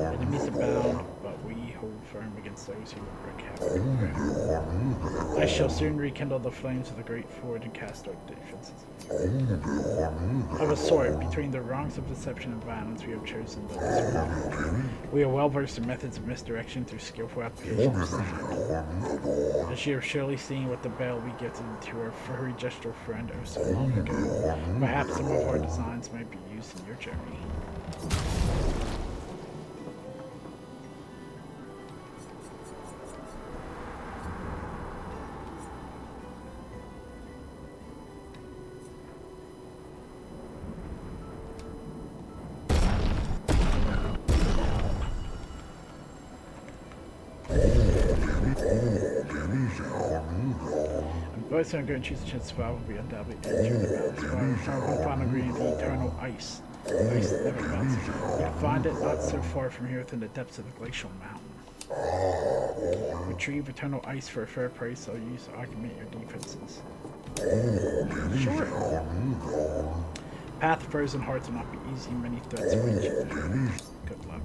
Enemies abound. but we hold firm against those who would wreak havoc. I shall soon rekindle the flames of the great forge and cast our defenses of a sort. Between the wrongs of deception and violence, we have chosen the lesser. We are well versed in methods of misdirection through skillful application of sound. As you have surely seen with the bell we gifted to our furry gestural friend oh so long ago, perhaps some of our designs might be used in your journey. Both are going to choose a chance to survive will be undoubtedly entering the mountains. Our final ingredient, the eternal ice. Ice that never melts. We find it not so far from here within the depths of the glacial mountain. Retrieve eternal ice for a fair price. I'll use to augment your defenses. Sure. Path of frozen hearts will not be easy. Many threats await you. Good luck.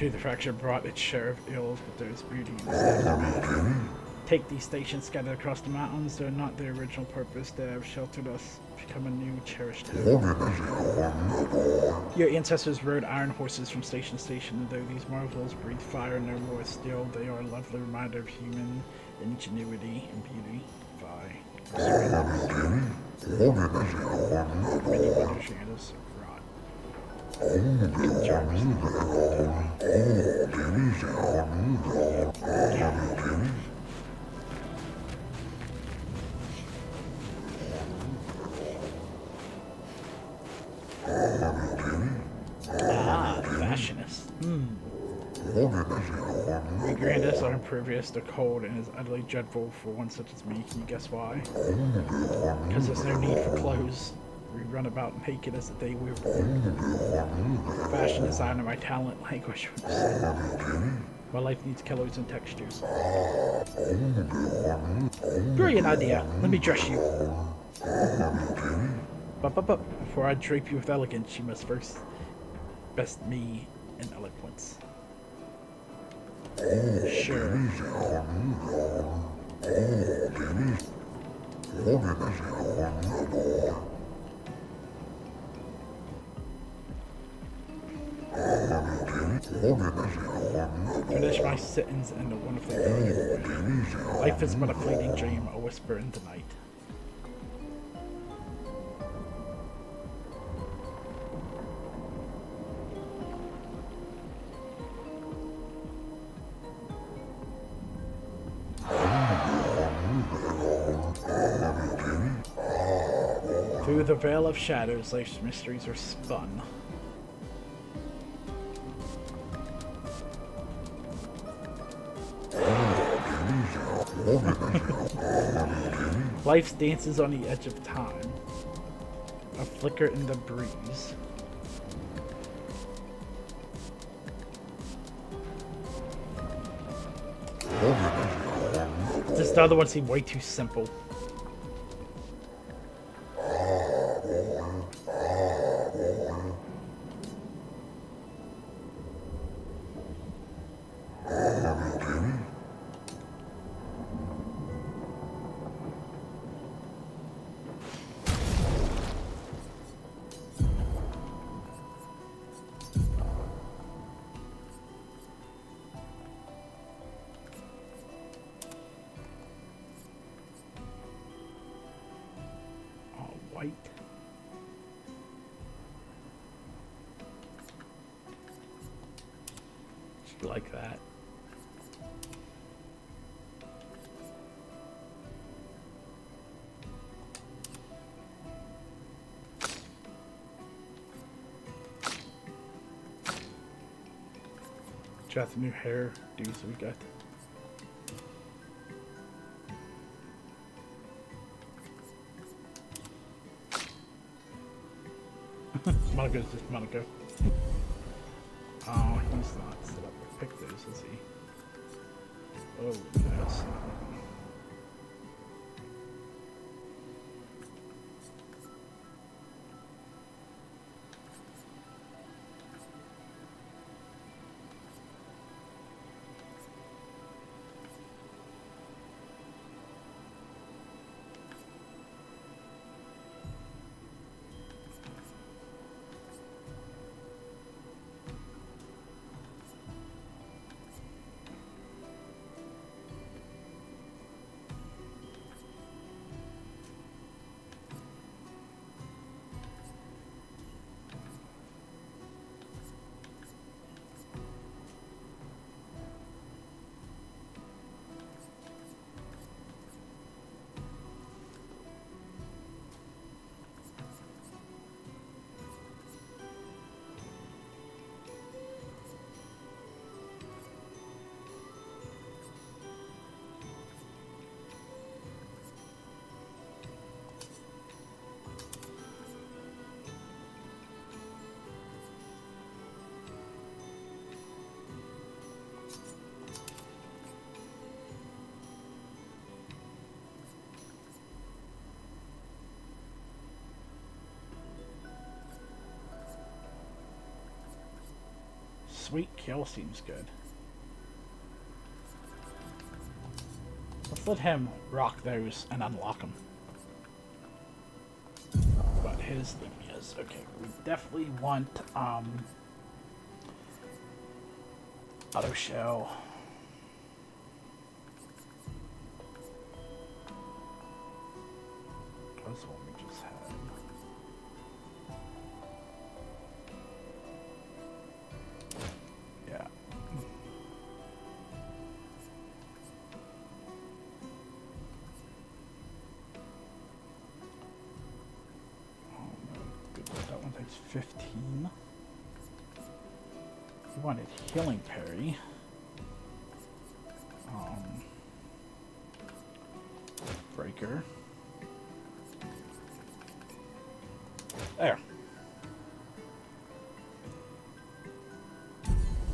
The fracture brought its share of ills, but there is beauty in the man. Take these stations scattered across the mountains. They're not their original purpose. They have sheltered us, become a new cherished home. Your ancestors rode iron horses from station to station, and though these marvels breathe fire no more still, they are a lovely reminder of human ingenuity and beauty. Many wonders your ancestors wrought. Fashionist. We grandest are impervious to cold and is utterly dreadful for one such as me. Can you guess why? Because there's no need for clothes. We run about naked as the day we were born. Fashion design are my talent, language. My life needs colors and textures. Brilliant idea. Let me dress you. But before I drape you with elegance, you must first best me in eloquence. Sure. Finish my sentence in a wonderful way. Life is but a fleeting dream, a whisper in the night. Through the veil of shadows, life's mysteries are spun. Life dances on the edge of time, a flicker in the breeze. This other one seemed way too simple. Like that. Check the new hair dudes we got. Monaco's just Monaco. Oh, He's not set up to pick those, is he? Oh, yes. Sweet kill seems good. Let's let him rock those and unlock them. But his thing is, okay, we definitely want auto shell. That's what we just had. Yeah. Oh no, good. That one takes 15. We wanted healing parry. Breaker. There.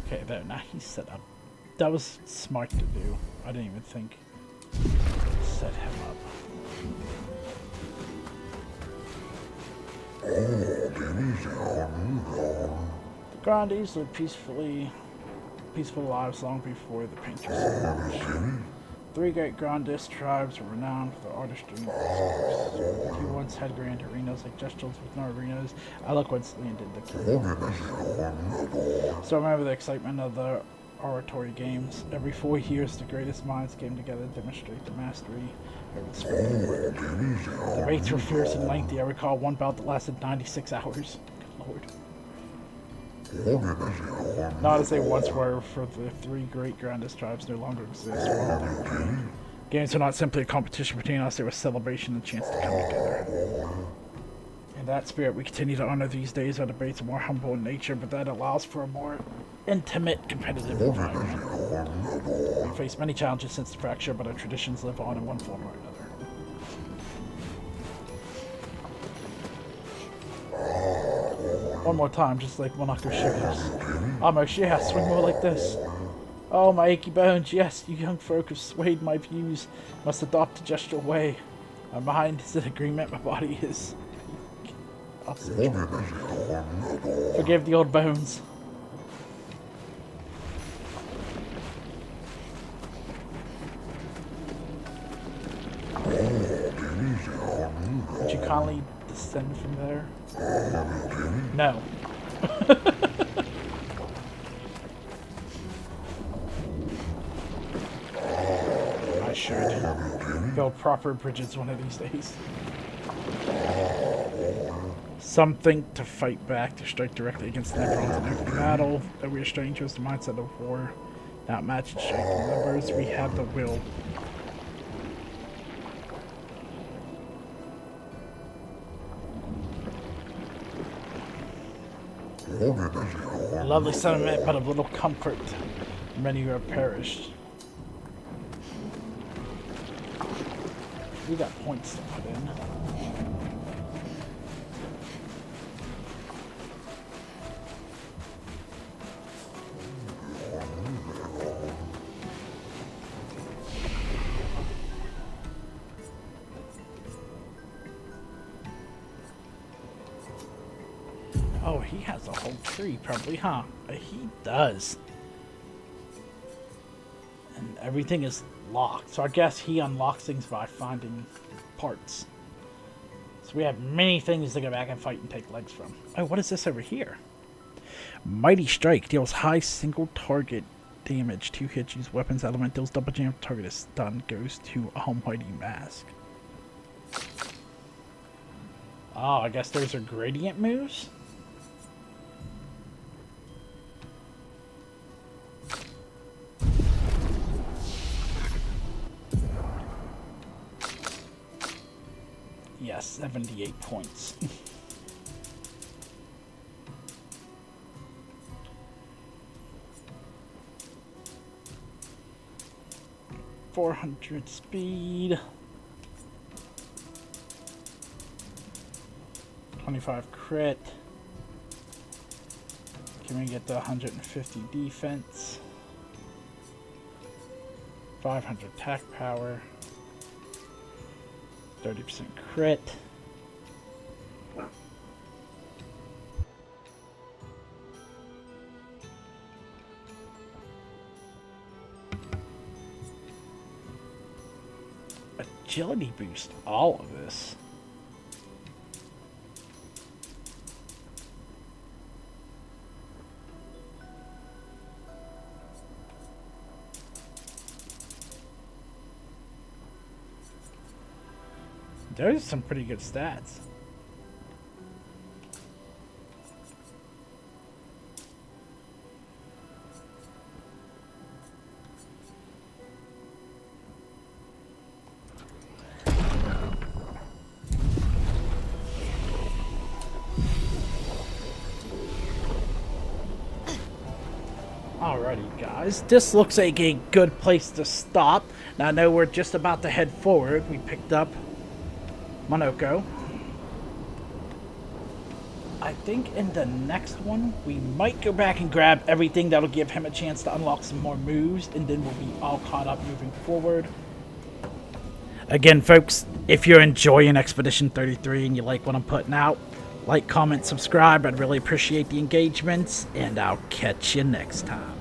Okay, there. Now he's set up. That was smart to do. I didn't even think to set him up. The Grandes lived peaceful lives long before the painters. Three great Grandes tribes were renowned for their artistry and sports. He once had grand arenas like Gestals with no arenas. Eloquence landed the king. So remember the excitement of the oratory games. Every 4 years, the greatest minds came together to demonstrate the mastery of the spoken word. The debates were fierce and lengthy. I recall one bout that lasted 96 hours. Good lord. Not as they once were, for the three great Grandes tribes no longer exist. Games were not simply a competition between us, they were a celebration and a chance to come together. In that spirit, we continue to honor these days. Our debates are more humble in nature, but that allows for a more intimate, competitive environment. We face many challenges since the fracture, but our traditions live on in one form or another. One more time, just like Monaco shivers. Almost, yeah, swing more like this. Oh, my achy bones, yes, you young folk have swayed my views. Must adopt a gestural way. My mind is in agreement, my body is... Forgive the old bones. Would you kindly descend from there? No. I should build proper bridges one of these days. Something to fight back, to strike directly against the Necrons in open battle. That we are strangers, the mindset of war. Not matched in strength and numbers, we have the will. A lovely sentiment, but of little comfort. Many who have perished. We got points to put in. he has a whole tree, probably, huh? He does. And everything is locked, so I guess he unlocks things by finding parts. So we have many things to go back and fight and take legs from. Oh, what is this over here? Mighty Strike deals high single target damage. 2 hits, use weapons element, deals double jam, target is stunned, goes to Almighty Mask. Oh, I guess those are gradient moves? Yes, 78 points. 400 speed. 25 crit. Can we get to 150 defense? 500 attack power. 30% crit. Agility boost, all of this. Those are some pretty good stats. Alrighty guys, this looks like a good place to stop. Now I know we're just about to head forward. We picked up Monoko. I think in the next one, we might go back and grab everything that'll give him a chance to unlock some more moves, and then we'll be all caught up moving forward. Again, folks, if you're enjoying Expedition 33 and you like what I'm putting out, like, comment, subscribe. I'd really appreciate the engagements, and I'll catch you next time.